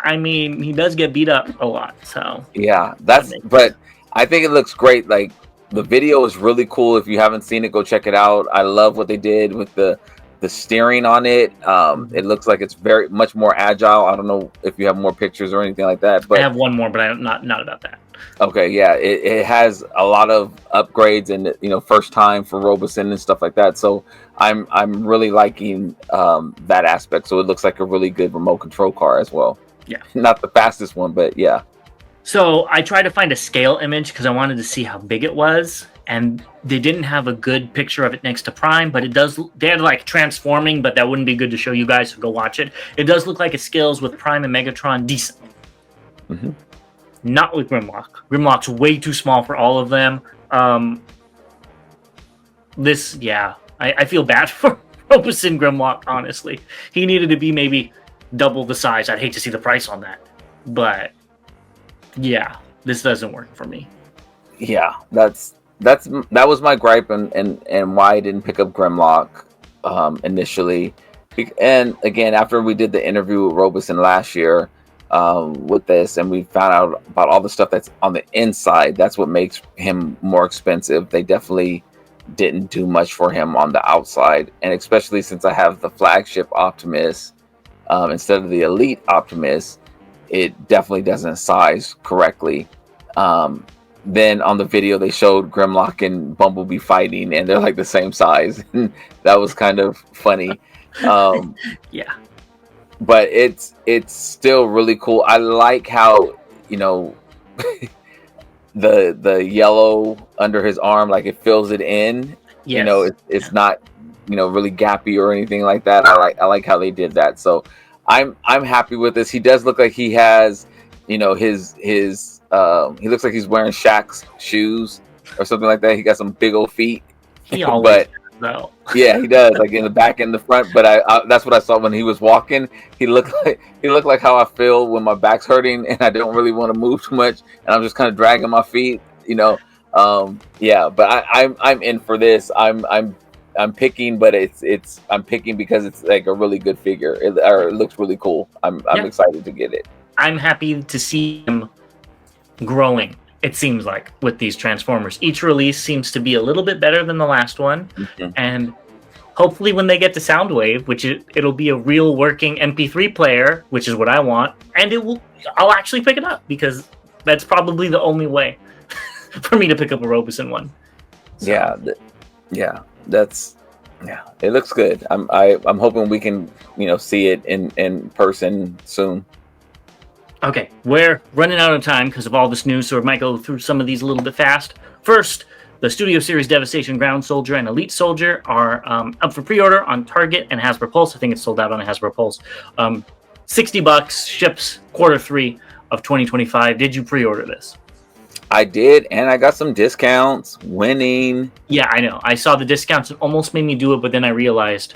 I mean, he does get beat up a lot, so yeah, but I think it looks great. Like the video is really cool. If you haven't seen it, go check it out. I love what they did with the steering on it. It looks like it's very much more agile. I don't know if you have more pictures or anything like that, but I have one more, but I'm not about that. Okay, yeah, it has a lot of upgrades and first time for Robosen and stuff like that. So I'm really liking that aspect. So it looks like a really good remote control car as well. Yeah, not the fastest one, but yeah. So I tried to find a scale image because I wanted to see how big it was, and they didn't have a good picture of it next to Prime, but it does. They had like transforming, but that wouldn't be good to show you guys. So go watch it. It does look like it scales with Prime and Megatron decently. Mm-hmm. Not with Grimlock. Grimlock's way too small for all of them. I feel bad for Robosen Grimlock, honestly. He needed to be maybe double the size. I'd hate to see the price on that. But yeah, this doesn't work for me. Yeah, that was my gripe and why I didn't pick up Grimlock initially. And again, after we did the interview with Robosen last year, with this, and we found out about all the stuff that's on the inside, that's what makes him more expensive. They definitely didn't do much for him on the outside, and especially since I have the flagship Optimus instead of the Elite Optimus, it definitely doesn't size correctly. Then on the video they showed Grimlock and Bumblebee fighting, and they're like the same size. That was kind of funny. Yeah. But it's still really cool. I like how the yellow under his arm, like it fills it in. Yes. It's not really gappy or anything like that. I like how they did that. So I'm happy with this. He does look like he has his he looks like he's wearing Shaq's shoes or something like that. He got some big old feet. He always though. Yeah, he does, like in the back and the front. But I that's what I saw when he was walking. He looked like how I feel when my back's hurting and I don't really want to move too much, and I'm just kind of dragging my feet. Yeah, but I'm in for this. I'm picking, but I'm picking because it's like a really good figure. It looks really cool. I'm excited to get it. I'm happy to see him growing. It seems like with these Transformers, each release seems to be a little bit better than the last one, and hopefully when they get to Soundwave, which it'll be a real working MP3 player, which is what I want, and I'll actually pick it up because that's probably the only way for me to pick up a Robosen one. So. Yeah, it looks good. I'm hoping we can see it in person soon. Okay, we're running out of time because of all this news, so we might go through some of these a little bit fast. First, the Studio Series Devastation Ground Soldier and Elite Soldier are up for pre-order on Target and Hasbro Pulse. I think it's sold out on Hasbro Pulse. $60, ships Q3 of 2025. Did you pre-order this? I did, and I got some discounts. Winning. Yeah, I know. I saw the discounts. It almost made me do it, but then I realized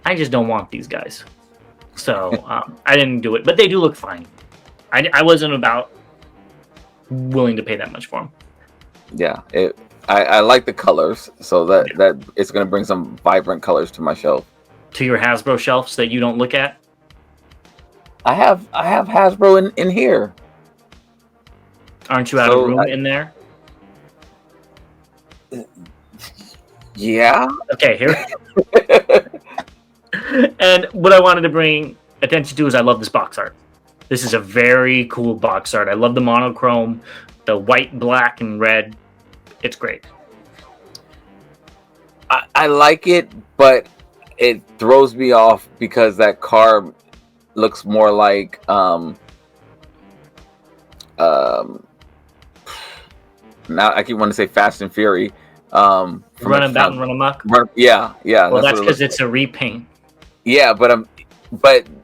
I just don't want these guys. So I didn't do it, but they do look fine. I wasn't about willing to pay that much for them. Yeah, I like the colors, so that it's going to bring some vibrant colors to my shelf. To your Hasbro shelves that you don't look at? I have Hasbro in here. Aren't you out of room in there? Yeah. Okay, here. And what I wanted to bring attention to is I love this box art. This is a very cool box art. I love the monochrome, the white, black, and red. It's great. I like it, but it throws me off because that car looks more like now I keep wanting to say Fast and Fury. Run about and run amok. Yeah. Well, that's because it's a repaint. Yeah, but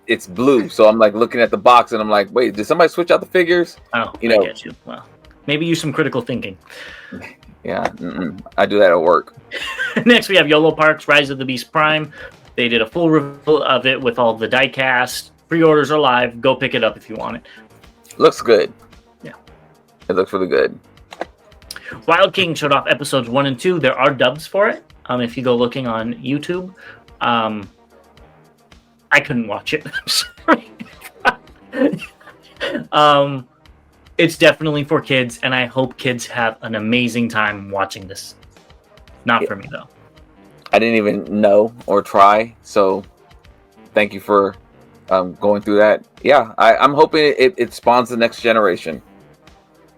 it's blue, so I'm like looking at the box and I'm like, wait, did somebody switch out the figures? Oh, I get you. Well, maybe use some critical thinking. Yeah, I do that at work. Next, we have YOLO Park's Rise of the Beast Prime. They did a full reveal of it with all the diecast. Pre-orders are live. Go pick it up if you want it. Looks good. Yeah. It looks really good. Wild King showed off episodes 1 and 2. There are dubs for it if you go looking on YouTube. I couldn't watch it. I'm sorry. It's definitely for kids, and I hope kids have an amazing time watching this. Not for me, though. I didn't even know or try, so thank you for going through that. Yeah, I'm hoping it spawns the next generation.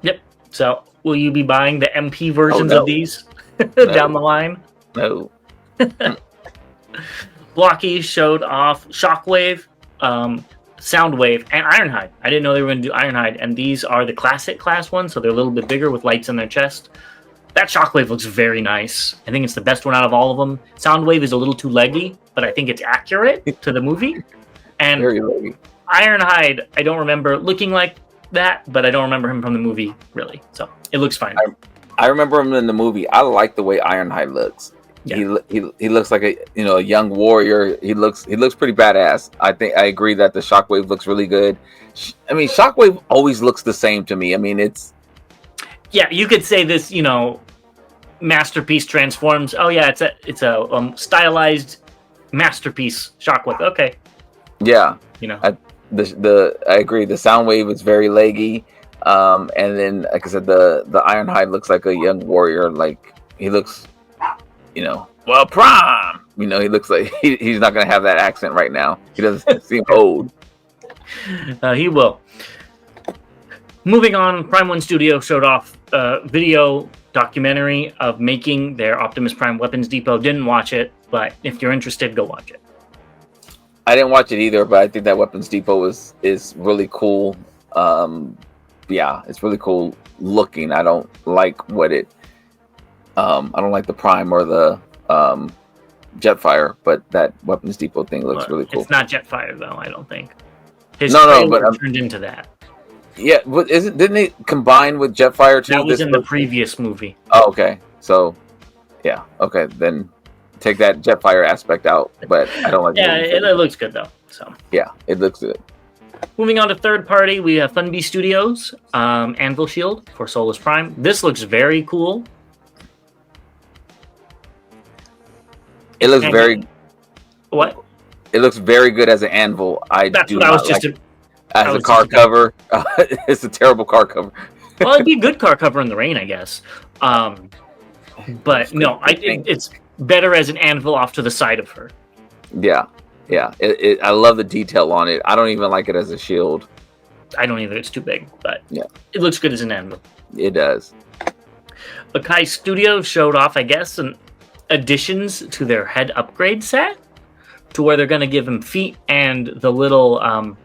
Yep. So, will you be buying the MP versions of these No. down the line? No. Blocky showed off Shockwave, Soundwave, and Ironhide. I didn't know they were going to do Ironhide, and these are the classic class ones, so they're a little bit bigger with lights in their chest. That Shockwave looks very nice. I think it's the best one out of all of them. Soundwave is a little too leggy, but I think it's accurate to the movie. And Very leggy. Ironhide, I don't remember looking like that, but I don't remember him from the movie, really. So it looks fine. I remember him in the movie. I like the way Ironhide looks. Yeah. He looks like a young warrior. He looks pretty badass. I agree that the Shockwave looks really good. I mean, Shockwave always looks the same to me. I mean, yeah, you could say this, masterpiece transforms. Oh yeah, it's a stylized masterpiece Shockwave. Okay. Yeah. I agree. The Soundwave is very leggy. And then, like I said, the Ironhide looks like a young warrior. Like he looks, well, Prime. He looks like he's not going to have that accent right now. He doesn't seem old. He will. Moving on, Prime 1 Studio showed off a video documentary of making their Optimus Prime Weapons Depot. Didn't watch it, but if you're interested, go watch it. I didn't watch it either, but I think that Weapons Depot is really cool. Yeah, it's really cool looking. I don't like I don't like the Prime or the Jetfire, but that Weapons Depot thing looks really cool. It's not Jetfire though, I don't think. But turned into that. Yeah, but didn't they combine with Jetfire too? That was in the previous movie. Oh, okay. So, yeah, okay, then take that Jetfire aspect out. But I don't like. Yeah, it looks good though. So yeah, it looks good. Moving on to third party, we have Funbee Studios, Anvil Shield for Solus Prime. This looks very cool. It looks very. What? It looks very good as an Anvil. That's what I was just. As a car cover, it's a terrible car cover. Well, it'd be a good car cover in the rain, I guess. But no, it's better as an anvil off to the side of her. Yeah. I love the detail on it. I don't even like it as a shield. I don't either. It's too big, but yeah, it looks good as an anvil. It does. Akai Studios showed off, I guess, some additions to their head upgrade set, to where they're going to give him feet and the little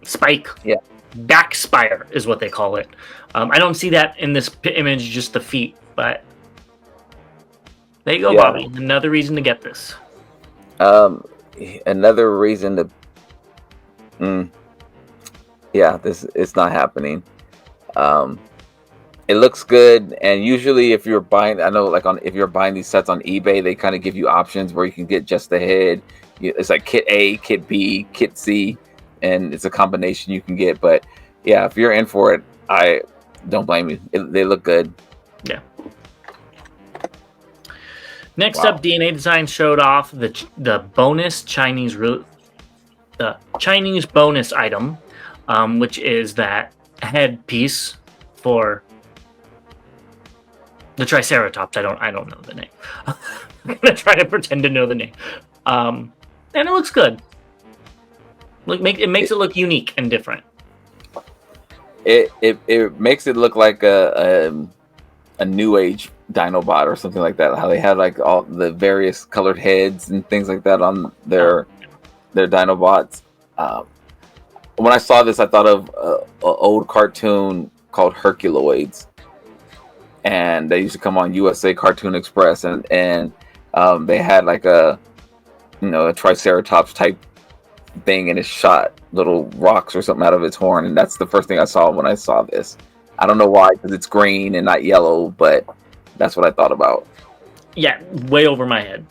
spike. Yeah. Back spire is what they call it. I don't see that in this image, just the feet, but there you go, yeah. Bobby. Another reason to get this. Another reason to. Yeah, it's not happening. It looks good, and usually if you're buying, I know if you're buying these sets on eBay, they kind of give you options where you can get just the head. It's like Kit A, Kit B, Kit C. And it's a combination you can get, but yeah, if you're in for it, I don't blame you. They look good. Yeah. Next up, DNA Design showed off the bonus Chinese bonus item, which is that headpiece for the Triceratops. I don't know the name. I'm gonna try to pretend to know the name, and it looks good. It makes it look unique and different. It makes it look like a new age Dinobot or something like that. How they had like all the various colored heads and things like that on their Dinobots. When I saw this, I thought of an old cartoon called Herculoids, and they used to come on USA Cartoon Express, and they had like a Triceratops type thing, and it shot little rocks or something out of its horn, and that's the first thing I saw when I saw this. I don't know why, because it's green and not yellow, but that's what I thought about. Yeah, way over my head.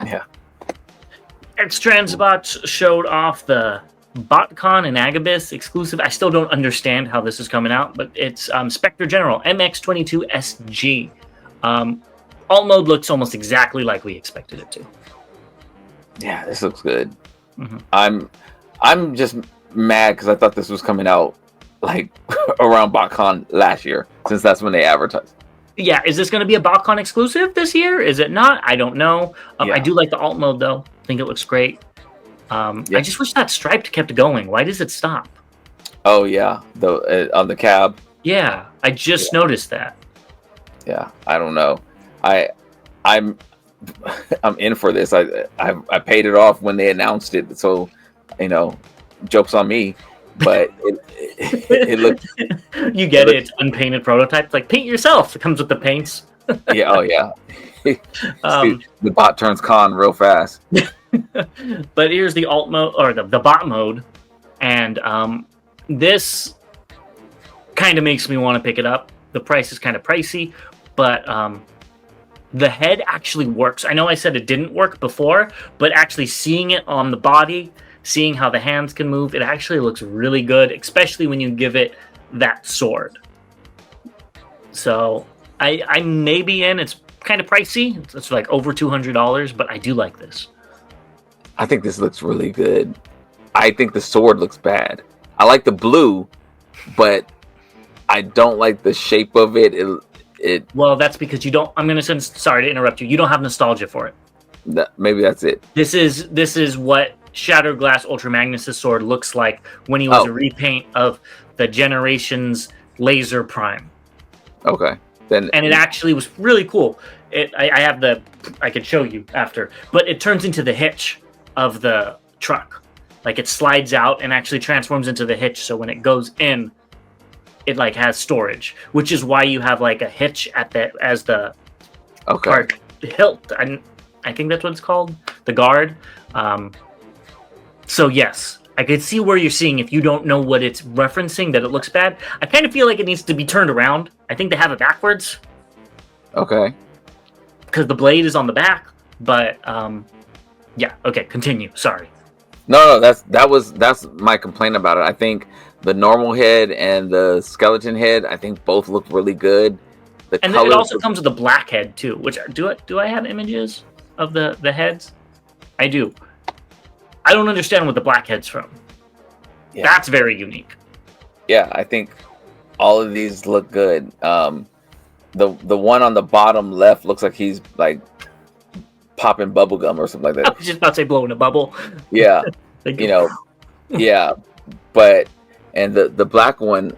Yeah. X-Transbots showed off the BotCon and Agabus exclusive. I still don't understand how this is coming out, but it's Spectre General MX22SG. alt mode looks almost exactly like we expected it to. Yeah, this looks good. Mm-hmm. I'm just mad because I thought this was coming out like around BotCon last year, since that's when they advertised. Yeah, is this going to be a BotCon exclusive this year? Is it not? I don't know. I do like the alt mode though. I think it looks great. I just wish that striped kept going. Why does it stop? Oh yeah, on the cab. Yeah, I just noticed that. Yeah, I don't know. I'm in for this. I paid it off when they announced it, so joke's on me. But it looked. You get it. It's unpainted prototype. It's like paint yourself. It comes with the paints. Yeah. Oh yeah. The bot turns con real fast. But here's the alt mode or the bot mode, and this kind of makes me want to pick it up. The price is kind of pricey, but the head actually works. I know I said it didn't work before, but actually seeing it on the body, seeing how the hands can move, it actually looks really good, especially when you give it that sword. So I may be in. It's kind of pricey. It's like over $200, but I do like this. I think this looks really good. I think the sword looks bad. I like the blue, but I don't like the shape of it. Well, that's because you don't. I'm going to send. Sorry to interrupt you. You don't have nostalgia for it. Maybe that's it. This is what Shattered Glass Ultra Magnus' sword looks like when he was a repaint of the Generations Laser Prime. Okay. And it actually was really cool. I could show you after, but it turns into the hitch of the truck. Like it slides out and actually transforms into the hitch. So when it goes in, it like has storage, which is why you have like a hitch as the cart hilt. I think that's what it's called, the guard. So yes, I could see where you're seeing if you don't know what it's referencing that it looks bad. I kind of feel like it needs to be turned around. I think they have it backwards. Okay. Because the blade is on the back, but yeah. Okay, continue. Sorry. No, that's my complaint about it. I think the normal head and the skeleton head, I think both look really good. And then it also comes with a black head too. Which do I have images of the heads? I do. I don't understand what the black head's from. Yeah. That's very unique. Yeah, I think all of these look good. The one on the bottom left looks like he's like popping bubble gum or something like that. I was just about to say blowing a bubble. Yeah, yeah. But and the black one,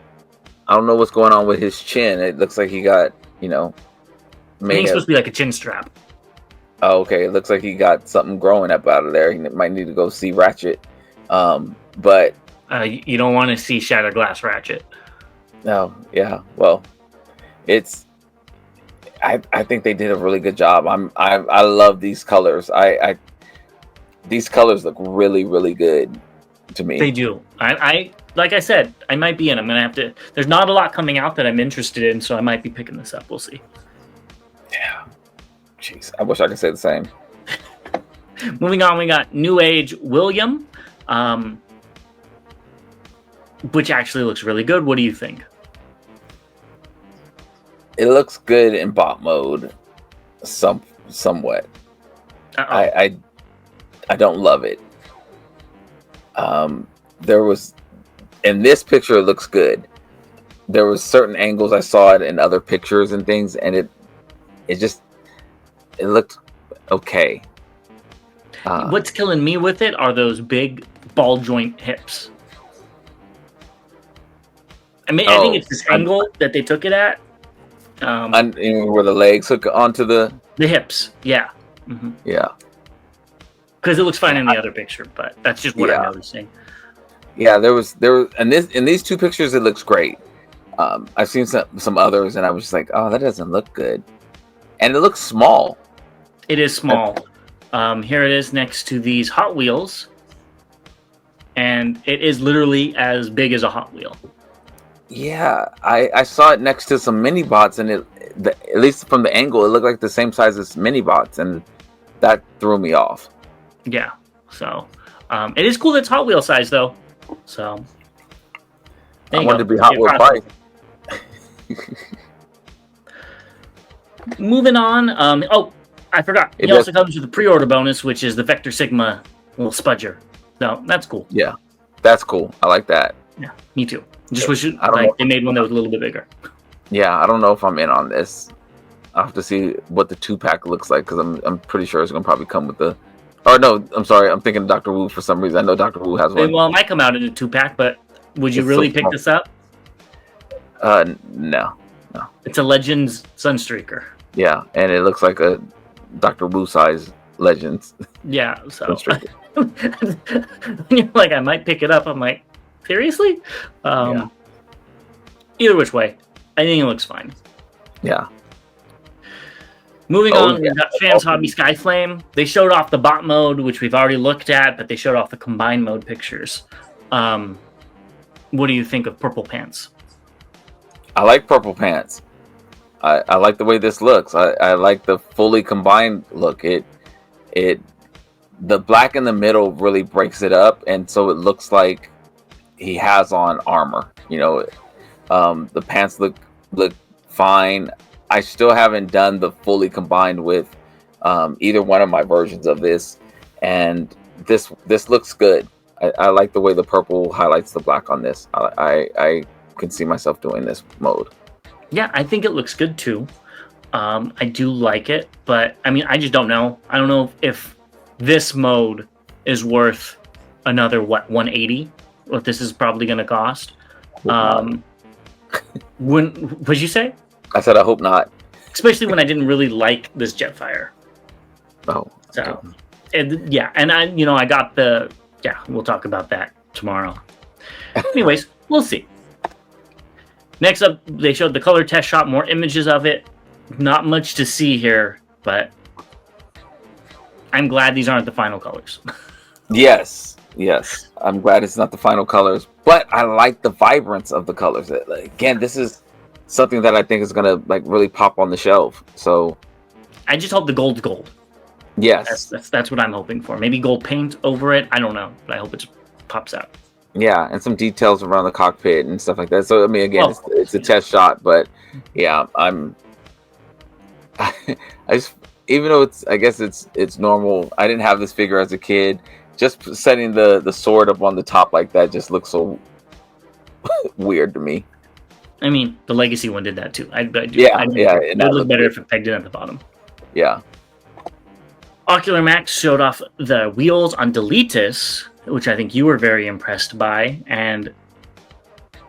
I don't know what's going on with his chin. It looks like he got I think it's supposed to be like a chin strap. Oh, okay. It looks like he got something growing up out of there. He might need to go see Ratchet. But you don't want to see Shattered Glass Ratchet. No, yeah. Well, I think they did a really good job. I love these colors. These colors look really, really good to me. They do. I like I said, I might be in. I'm gonna have to. There's not a lot coming out that I'm interested in, so I might be picking this up. We'll see. Yeah. Jeez, I wish I could say the same. Moving on, we got New Age William, which actually looks really good. What do you think? It looks good in bot mode, somewhat. I don't love it. There was in this picture it looks good. There was certain angles I saw it in other pictures and things, and it looked okay. What's killing me with it are those big ball joint hips. I think it's this angle that they took it at. Where the legs hook onto the hips, yeah. Mm-hmm. Yeah. Because it looks fine in the other picture, but that's just what I'm noticing. Yeah, there was and in these two pictures it looks great. I've seen some others and I was just like, oh, that doesn't look good. And it looks small. It is small. Here it is next to these Hot Wheels. And it is literally as big as a Hot Wheel. Yeah, I saw it next to some mini bots, and at least from the angle, it looked like the same size as mini bots, and that threw me off. Yeah, so it is cool that it's Hot Wheel size, though. So I wanted to be Hot Wheel price. Moving on. I forgot. He also comes with a pre-order bonus, which is the Vector Sigma little spudger. So that's cool. Yeah, that's cool. I like that. Yeah, me too. Just wish they made one that was a little bit bigger. Yeah, I don't know if I'm in on this. I'll have to see what the 2-pack looks like because I'm pretty sure it's gonna probably come with the. Oh no, I'm sorry. I'm thinking Dr. Wu for some reason. I know Dr. Wu has one. Well, it might come out in a 2-pack, but would you really pick this up? No. It's a Legends Sunstreaker. Yeah, and it looks like a Dr. Wu size Legends. Yeah, so you're like, I might pick it up. I'm like, seriously? Yeah. Either which way, I think it looks fine. Yeah. Moving on, we've got Fans Hobby Skyflame. They showed off the bot mode, which we've already looked at, but they showed off the combined mode pictures. What do you think of Purple Pants? I like Purple Pants. I like the way this looks. I like the fully combined look. The black in the middle really breaks it up, and so it looks like he has on armor. You know, the pants look fine. I still haven't done the fully combined with either one of my versions of this, and this looks good. I like the way the purple highlights the black on this. I can see myself doing this mode. Yeah, I think it looks good too. I do like it, but I mean, I just don't know. I don't know if this mode is worth another 180. What this is probably going to cost. What'd you say? I said I hope not. Especially when I didn't really like this Jetfire. Oh, so and I got the we'll talk about that tomorrow. Anyways, we'll see. Next up, they showed the color test shot, more images of it. Not much to see here, but I'm glad these aren't the final colors. Yes. I'm glad it's not the final colors, but I like the vibrance of the colors. Again, this is something that I think is gonna really pop on the shelf. So I just hope the gold's gold. Yes, that's what I'm hoping for. Maybe gold paint over it. I don't know, but I hope it just pops out. Yeah, and some details around the cockpit and stuff like that. So I mean, again, it's a test shot, but yeah, I just, even though I guess it's normal. I didn't have this figure as a kid. Just setting the sword up on the top like that just looks so weird to me. I mean, the Legacy one did that too. It would look better if it pegged it at the bottom. Yeah. Ocular Max showed off the wheels on Deletus, which I think you were very impressed by, and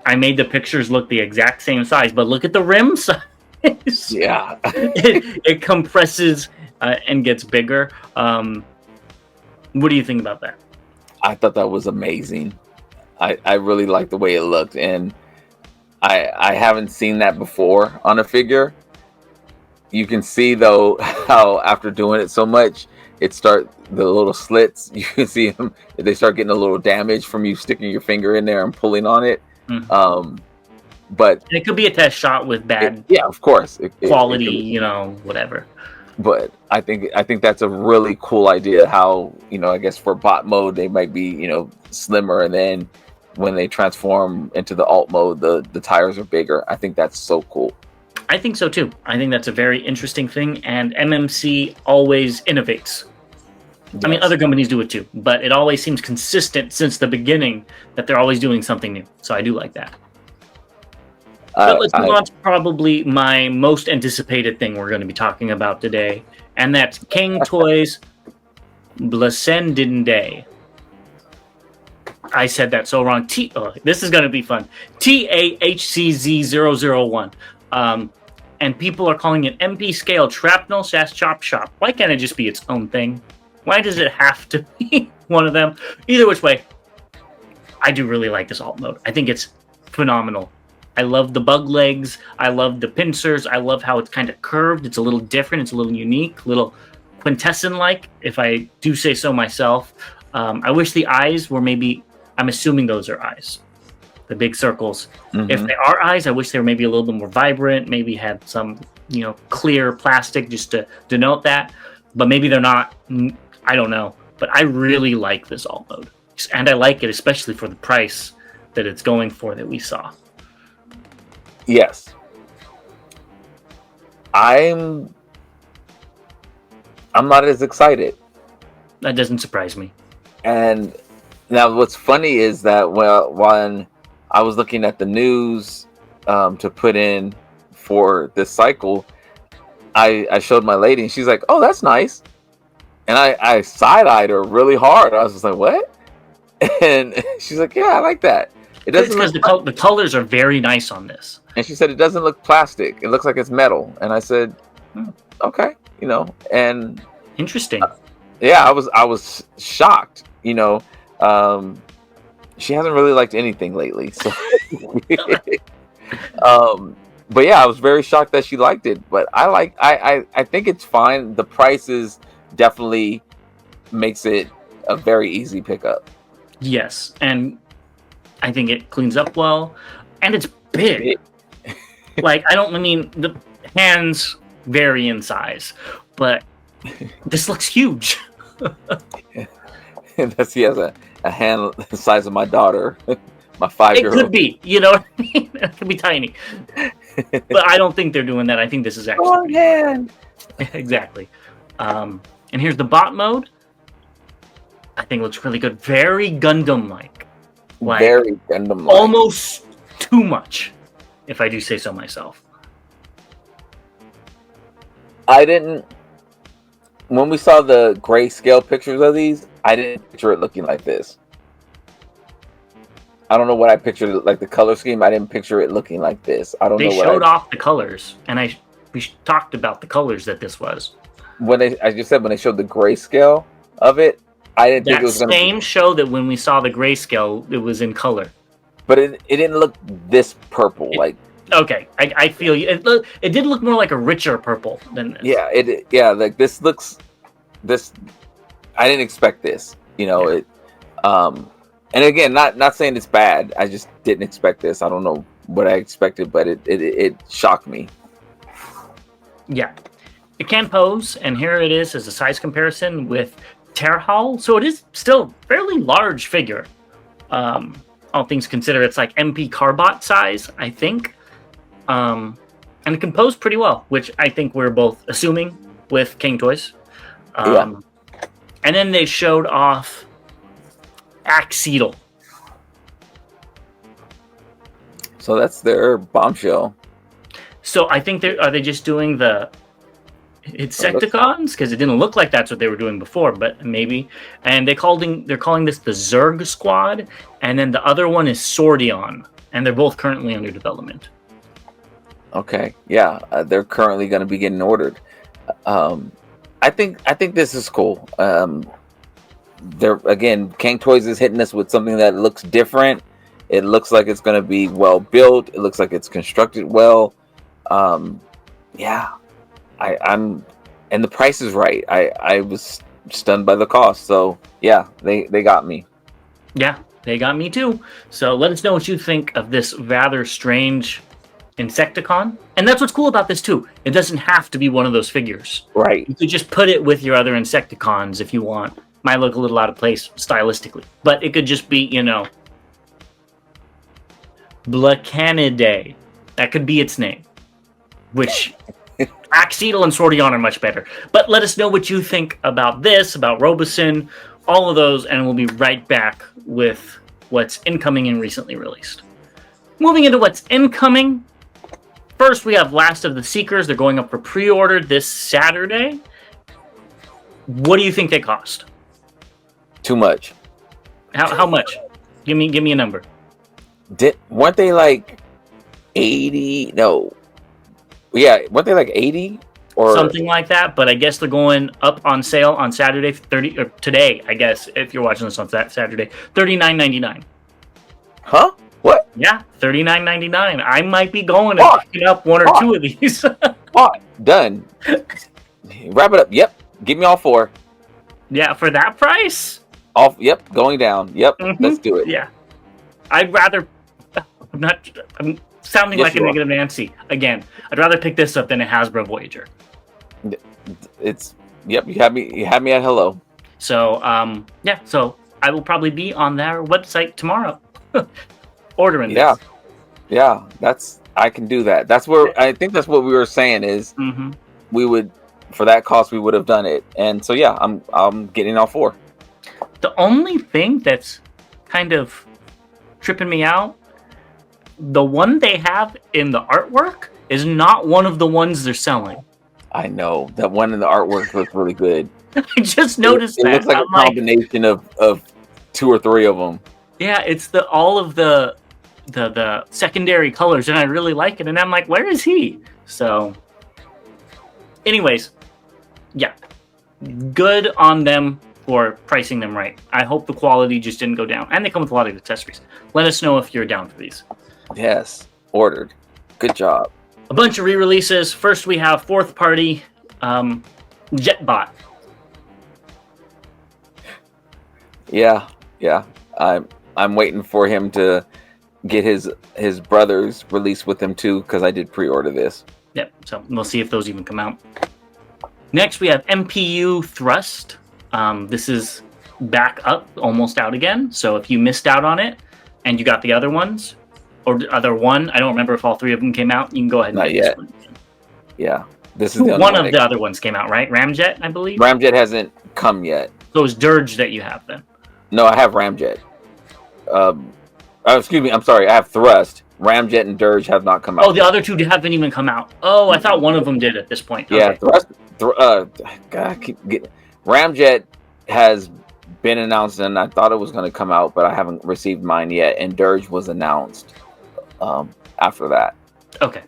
I made the pictures look the exact same size, but look at the rim size. Yeah. it compresses and gets bigger. What do you think about that? I thought that was amazing. I really liked the way it looked, and I haven't seen that before on a figure. You can see though how after doing it so much, the little slits. You can see them; they start getting a little damage from you sticking your finger in there and pulling on it. Mm-hmm. But it could be a test shot with bad, of course, quality, whatever. But I think that's a really cool idea. How I guess for bot mode they might be slimmer, and then when they transform into the alt mode, the tires are bigger. I think that's so cool. I think so too. I think that's a very interesting thing, and MMC always innovates. Yes. I mean, other companies do it too, but it always seems consistent since the beginning that they're always doing something new. So I do like that. But let's move on to probably my most anticipated thing we're going to be talking about today, and that's Cang Toys Blessendinde. I said that so wrong. This is going to be fun. TAHCZ001. And people are calling it MP Scale Shrapnel Chop Shop. Why can't it just be its own thing? Why does it have to be one of them? Either which way, I do really like this alt mode. I think it's phenomenal. I love the bug legs. I love the pincers. I love how it's kind of curved. It's a little different. It's a little unique, little quintessent-like, if I do say so myself. I wish the eyes were I'm assuming those are eyes. The big circles. Mm-hmm. If they are eyes, I wish they were maybe a little bit more vibrant, maybe had some, clear plastic just to denote that. But maybe they're not. I don't know. But I really like this alt mode. And I like it especially for the price that it's going for that we saw. Yes. I'm not as excited. That doesn't surprise me. And now what's funny is that when I was looking at the news to put in for this cycle, I showed my lady and she's like, "Oh, that's nice." And I side-eyed her really hard. I was just like, "What?" And she's like, "Yeah, I like that." It doesn't because the colors are very nice on this. And she said it doesn't look plastic. It looks like it's metal. And I said, "Okay, you know." And interesting. Yeah, I was shocked. You know, she hasn't really liked anything lately. So, but yeah, I was very shocked that she liked it. But I think it's fine. The prices definitely makes it a very easy pickup. Yes, and I think it cleans up well, and it's big. Like I mean, the hands vary in size, but this looks huge. He has a hand the size of my daughter, my 5-year-old. It could be, you know what I mean? It could be tiny. But I don't think they're doing that. I think this is actually long hand. Exactly. And here's the bot mode. I think it looks really good. Very Gundam-like. Very Gundam-like. Almost too much, if I do say so myself. When we saw the grayscale pictures of these, I didn't picture it looking like this. I don't know what I pictured, like the color scheme. I didn't picture it looking like this. I don't know. They showed off the colors, and we talked about the colors that this was. I just said when they showed the grayscale of it, I didn't think it was the same show that when we saw the grayscale, it was in color. But it didn't look this purple, like. Okay, I feel you. It did look more like a richer purple than this. Yeah, like this looks. I didn't expect this. You know it. And again, not saying it's bad. I just didn't expect this. I don't know what I expected, but it shocked me. Yeah, it can pose, and here it is as a size comparison with Terhal. So it is still fairly large figure. All things considered, it's like MP Carbot size, I think. And it can pose pretty well, which I think we're both assuming with Cang Toys. And then they showed off Axetal. So that's their bombshell. So I think are they just doing the Insecticons? Because it didn't look like that's what they were doing before, but maybe. And they're calling this the Zerg Squad, and then the other one is Sordion, and they're both currently under development. Okay, yeah, they're currently going to be getting ordered. I think this is cool. Kang Toys is hitting us with something that looks different. It looks like it's going to be well built. It looks like it's constructed well. Yeah, I'm, and the price is right. I was stunned by the cost. So yeah, they got me. Yeah, they got me too. So let us know what you think of this rather strange Insecticon. And that's what's cool about this too. It doesn't have to be one of those figures. Right. You could just put it with your other Insecticons if you want. Might look a little out of place stylistically. But it could just be, you know, Blacanidae. That could be its name. Which Axetal and Sordion are much better. But let us know what you think about this, about Robosen, all of those, and we'll be right back with what's incoming and recently released. Moving into what's incoming. First, we have Last of the Seekers. They're going up for pre-order this Saturday. What do you think they cost? Too much. How much? Give me a number. Weren't they like 80? No. Yeah, weren't they like 80 or something like that? But I guess they're going up on sale on Saturday, 30 or today. I guess if you're watching this on Saturday, $39.99. Huh? What? Yeah, $39.99. I might be going and picking up one or two of these. Done. Wrap it up. Yep. Give me all 4. Yeah, for that price? Yep, going down. Yep, let's do it. Yeah. I'd rather... I'm sounding like a negative Nancy. Again, I'd rather pick this up than a Hasbro Voyager. Yep, you had me at hello. So, yeah, so I will probably be on their website tomorrow. Ordering this. Yeah, that's I can do that. That's where I think that's what we were saying is we would, for that cost, we would have done it. And so yeah, I'm getting all 4. The only thing that's kind of tripping me out, the one they have in the artwork is not one of the ones they're selling. I know that one in the artwork looks really good. I just noticed that. It looks like a combination of 2 or 3 of them. Yeah, it's all of the secondary colors, and I really like it. And I'm like, where is he? So, anyways, yeah, good on them for pricing them right. I hope the quality just didn't go down, and they come with a lot of accessories. Let us know if you're down for these. Yes, ordered. Good job. A bunch of re-releases. First, we have fourth party Jetbot. Yeah. I'm waiting for him to get his brother's release with him too, because I did pre-order this. Yep. So we'll see if those even come out. Next, we have MPU Thrust. This is back up, almost out again. So if you missed out on it and you got the other ones, or the other one, I don't remember if all 3 of them came out. You can go ahead and Not get yet. this one. Yeah, this is one of the other ones came out, right? Ramjet, I believe. Ramjet hasn't come yet. So it's Dirge that you have then. No, I have Ramjet. Excuse me. I'm sorry. I have Thrust. Ramjet and Dirge have not come out. Oh, the other 2 haven't even come out. Oh, I thought one of them did at this point. Yeah, okay. Thrust. Ramjet has been announced, and I thought it was going to come out, but I haven't received mine yet. And Dirge was announced after that. Okay.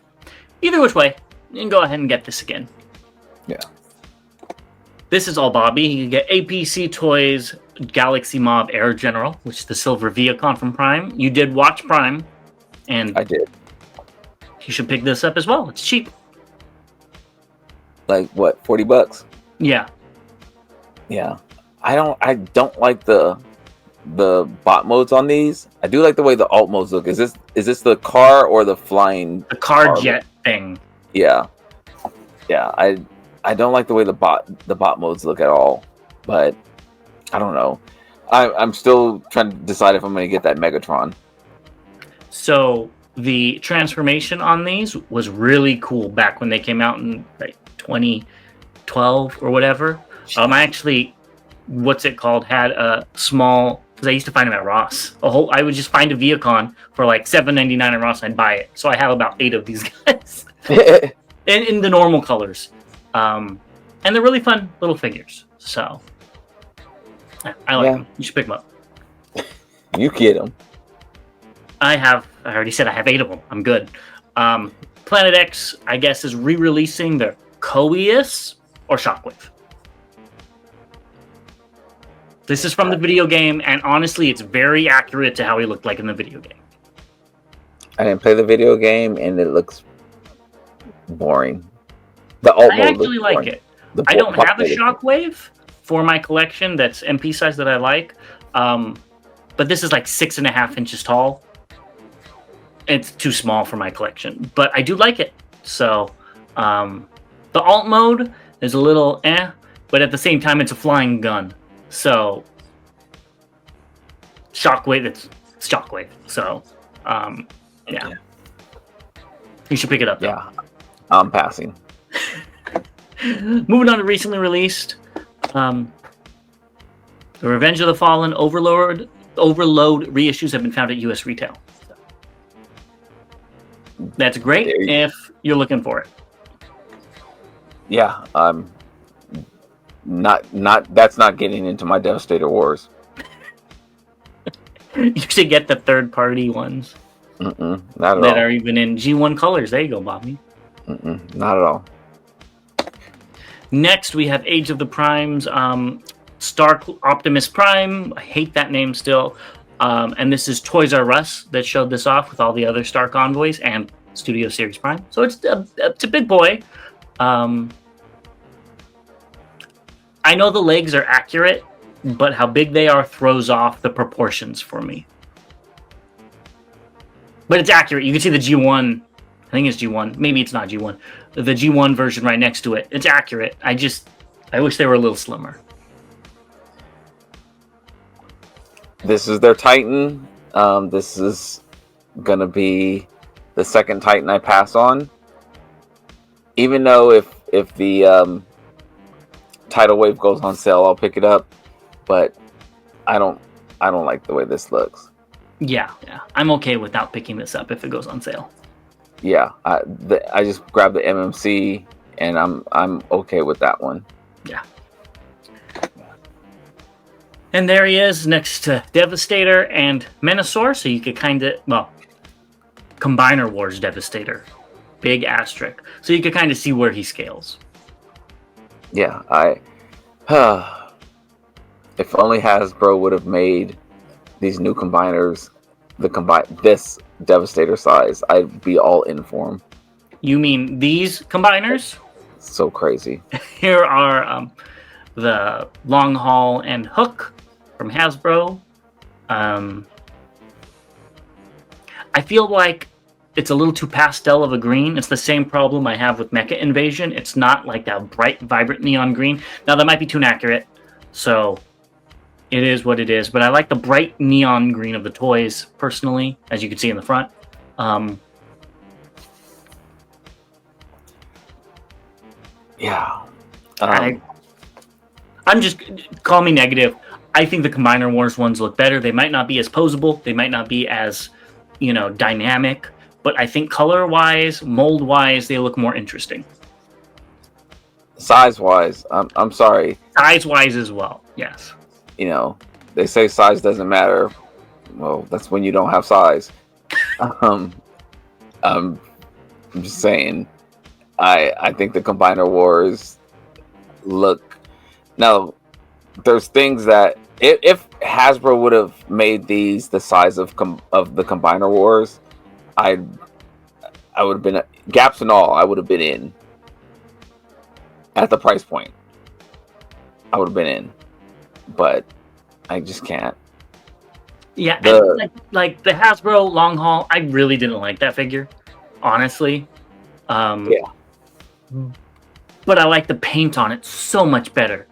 Either which way, you can go ahead and get this again. Yeah. This is all Bobby. You can get APC Toys Galaxy Mob Air General, which is the silver Viacon from Prime. You did watch Prime, and I did. You should pick this up as well. It's cheap. Like what, $40? Yeah. Yeah. I don't like the bot modes on these. I do like the way the alt modes look. Is this the car or the flying? The car jet thing. Yeah. Yeah. I don't like the way the bot modes look at all. But I don't know. I'm still trying to decide if I'm going to get that Megatron. So the transformation on these was really cool back when they came out in like 2012 or whatever. I actually, what's it called, had a small, because I used to find them at Ross. I would just find a Viacon for like $7.99 at Ross and I'd buy it. So I have about 8 of these guys. in the normal colors. And they're really fun little figures. So I like them. You should pick them up. You get them. I already said I have 8 of them. I'm good. Planet X, I guess, is re-releasing their Coeus or Shockwave. This is from the video game, and honestly, it's very accurate to how he looked like in the video game. I didn't play the video game, and it looks boring. The alt mode actually like it. I don't have a Shockwave for my collection that's MP size that I like, but this is like 6.5 inches tall. It's too small for my collection, but I do like it. So the alt mode is a little but at the same time, it's a flying gun. So Shockwave, it's Shockwave. So yeah. You should pick it up though. Yeah, I'm passing. Moving on to recently released, the Revenge of the Fallen Overload reissues have been found at US retail. So that's great if you're looking for it. Yeah, that's not getting into my Devastator wars. You should get the third-party ones. Not at all. That are even in G1 colors. There you go, Bobby. Not at all. Next, we have Age of the Primes, Star Optimus Prime. I hate that name still. And this is Toys R Us that showed this off with all the other Star Convoys and Studio Series Prime. So it's a big boy. I know the legs are accurate, but how big they are throws off the proportions for me. But it's accurate. You can see the G1. I think it's G1. Maybe it's not G1. The G1 version right next to it. It's accurate. I wish they were a little slimmer. This is their Titan. This is gonna be the second Titan I pass on. Even though if the tidal wave goes on sale, I'll pick it up. But I don't like the way this looks. Yeah. I'm okay without picking this up if it goes on sale. Yeah, I just grabbed the MMC and I'm okay with that one. Yeah. And there he is next to Devastator and Menasor, so you could kind of, well, Combiner Wars Devastator. Big asterisk. So you could kind of see where he scales. Yeah, if only Hasbro would have made these new combiners this Devastator size, I'd be all in for them. You mean these combiners? So crazy. Here are the Long Haul and Hook from Hasbro. I feel like it's a little too pastel of a green. It's the same problem I have with Mecha Invasion. It's not like that bright, vibrant neon green. Now, that might be too inaccurate, so it is what it is. But I like the bright neon green of the toys, personally, as you can see in the front. Yeah. I'm just, call me negative. I think the Combiner Wars ones look better. They might not be as posable. They might not be as, dynamic. But I think color-wise, mold-wise, they look more interesting. Size-wise, I'm sorry. Size-wise as well, yes. They say size doesn't matter. Well, that's when you don't have size. I'm just saying. I think the Combiner Wars look. Now, there's things that if Hasbro would have made these the size of the Combiner Wars, I would have been, gaps and all, I would have been in. At the price point, I would have been in, but I just can't. Yeah, like the Hasbro Long Haul, I really didn't like that figure, honestly. Yeah. But I like the paint on it so much better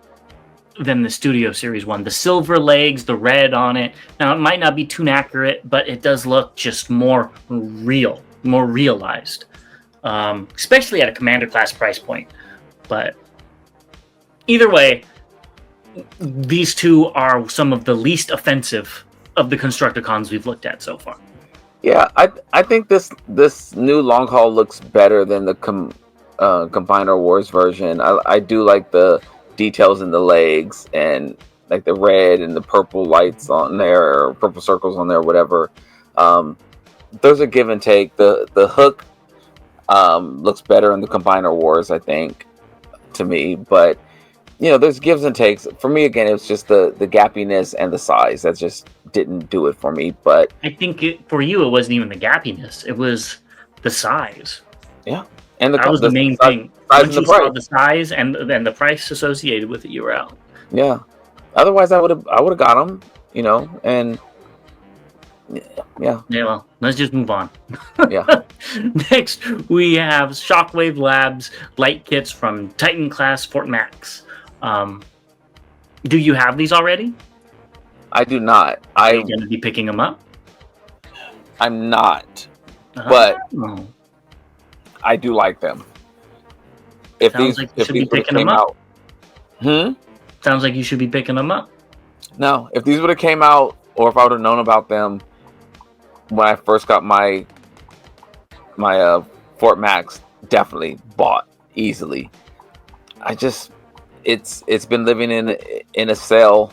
than the Studio Series one. The silver legs, the red on it. Now, it might not be too accurate, but it does look just more real, more realized. Especially at a Commander class price point. But either way, these two are some of the least offensive of the Constructicons we've looked at so far. Yeah, I think this new Long Haul looks better than the Combiner Wars version. I do like the details in the legs and like the red and the purple lights on there, or purple circles on there, whatever. There's a give and take. The hook looks better in the Combiner Wars, I think, to me. But there's gives and takes. For me, again, it was just the gappiness and the size that just didn't do it for me. But I think for you, it wasn't even the gappiness; it was the size. Yeah, and that was the main thing. Once you saw the size and the price associated with it, you were out. Yeah. Otherwise, I would have got them. And yeah. Yeah. Well, let's just move on. Yeah. Next, we have Shockwave Labs light kits from Titan class Fort Max. Do you have these already? I do not. Are you going to be picking them up? I'm not, but I do like them. If Sounds like you should be picking them up. Sounds like you should be picking them up. No, if these would have came out, or if I would have known about them when I first got my Fort Max, definitely bought easily. It's been living in a sale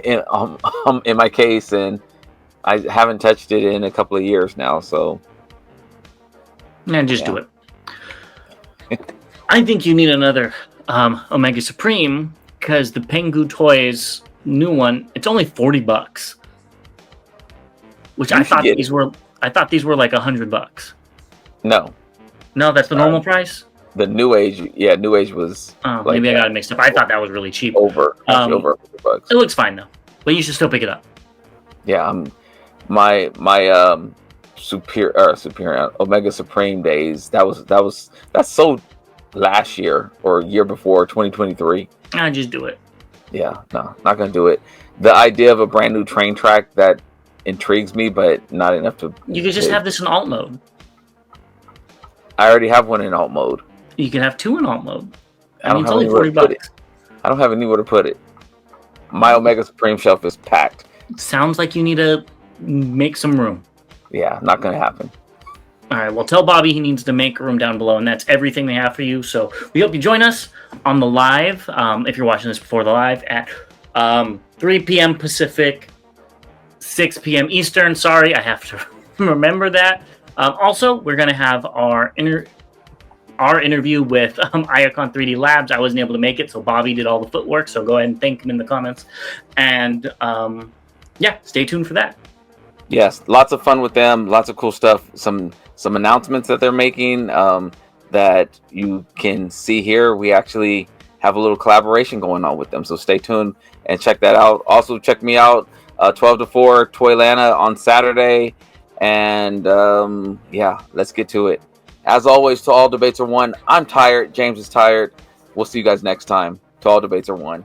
in my case, and I haven't touched it in a couple of years now. So, and just do it. I think you need another Omega Supreme, because the Pengu Toys new one, it's only $40, which I thought these were like $100. No, that's the normal price. The New Age, New Age was. Oh, maybe I got it mixed up. I thought that was really cheap. Over $100. It looks fine though, but you should still pick it up. Yeah, my superior Omega Supreme days. That's sold last year or year before, 2023. I just do it. Yeah, no, not gonna do it. The idea of a brand new train track, that intrigues me, but not enough to. You could just have this in alt mode. I already have one in alt mode. You can have 2 in alt mode. I don't it's have only anywhere to put it. $40. I don't have anywhere to put it. My Omega Supreme shelf is packed. Sounds like you need to make some room. Yeah, not going to happen. All right, well, tell Bobby he needs to make room down below, and that's everything we have for you. So we hope you join us on the live, if you're watching this before the live, at 3 p.m. Pacific, 6 p.m. Eastern. Sorry, I have to remember that. Also, we're going to have our interview with Iacon 3D Labs. I wasn't able to make it, so Bobby did all the footwork, so go ahead and thank him in the comments. And yeah, stay tuned for that. Yes, lots of fun with them, lots of cool stuff, some announcements that they're making that you can see here. We actually have a little collaboration going on with them, so stay tuned and check that out. Also, check me out 12 to 4 Toylanta on Saturday, and yeah, let's get to it. As always, to all debates are one. I'm tired. James is tired. We'll see you guys next time. To all debates are one.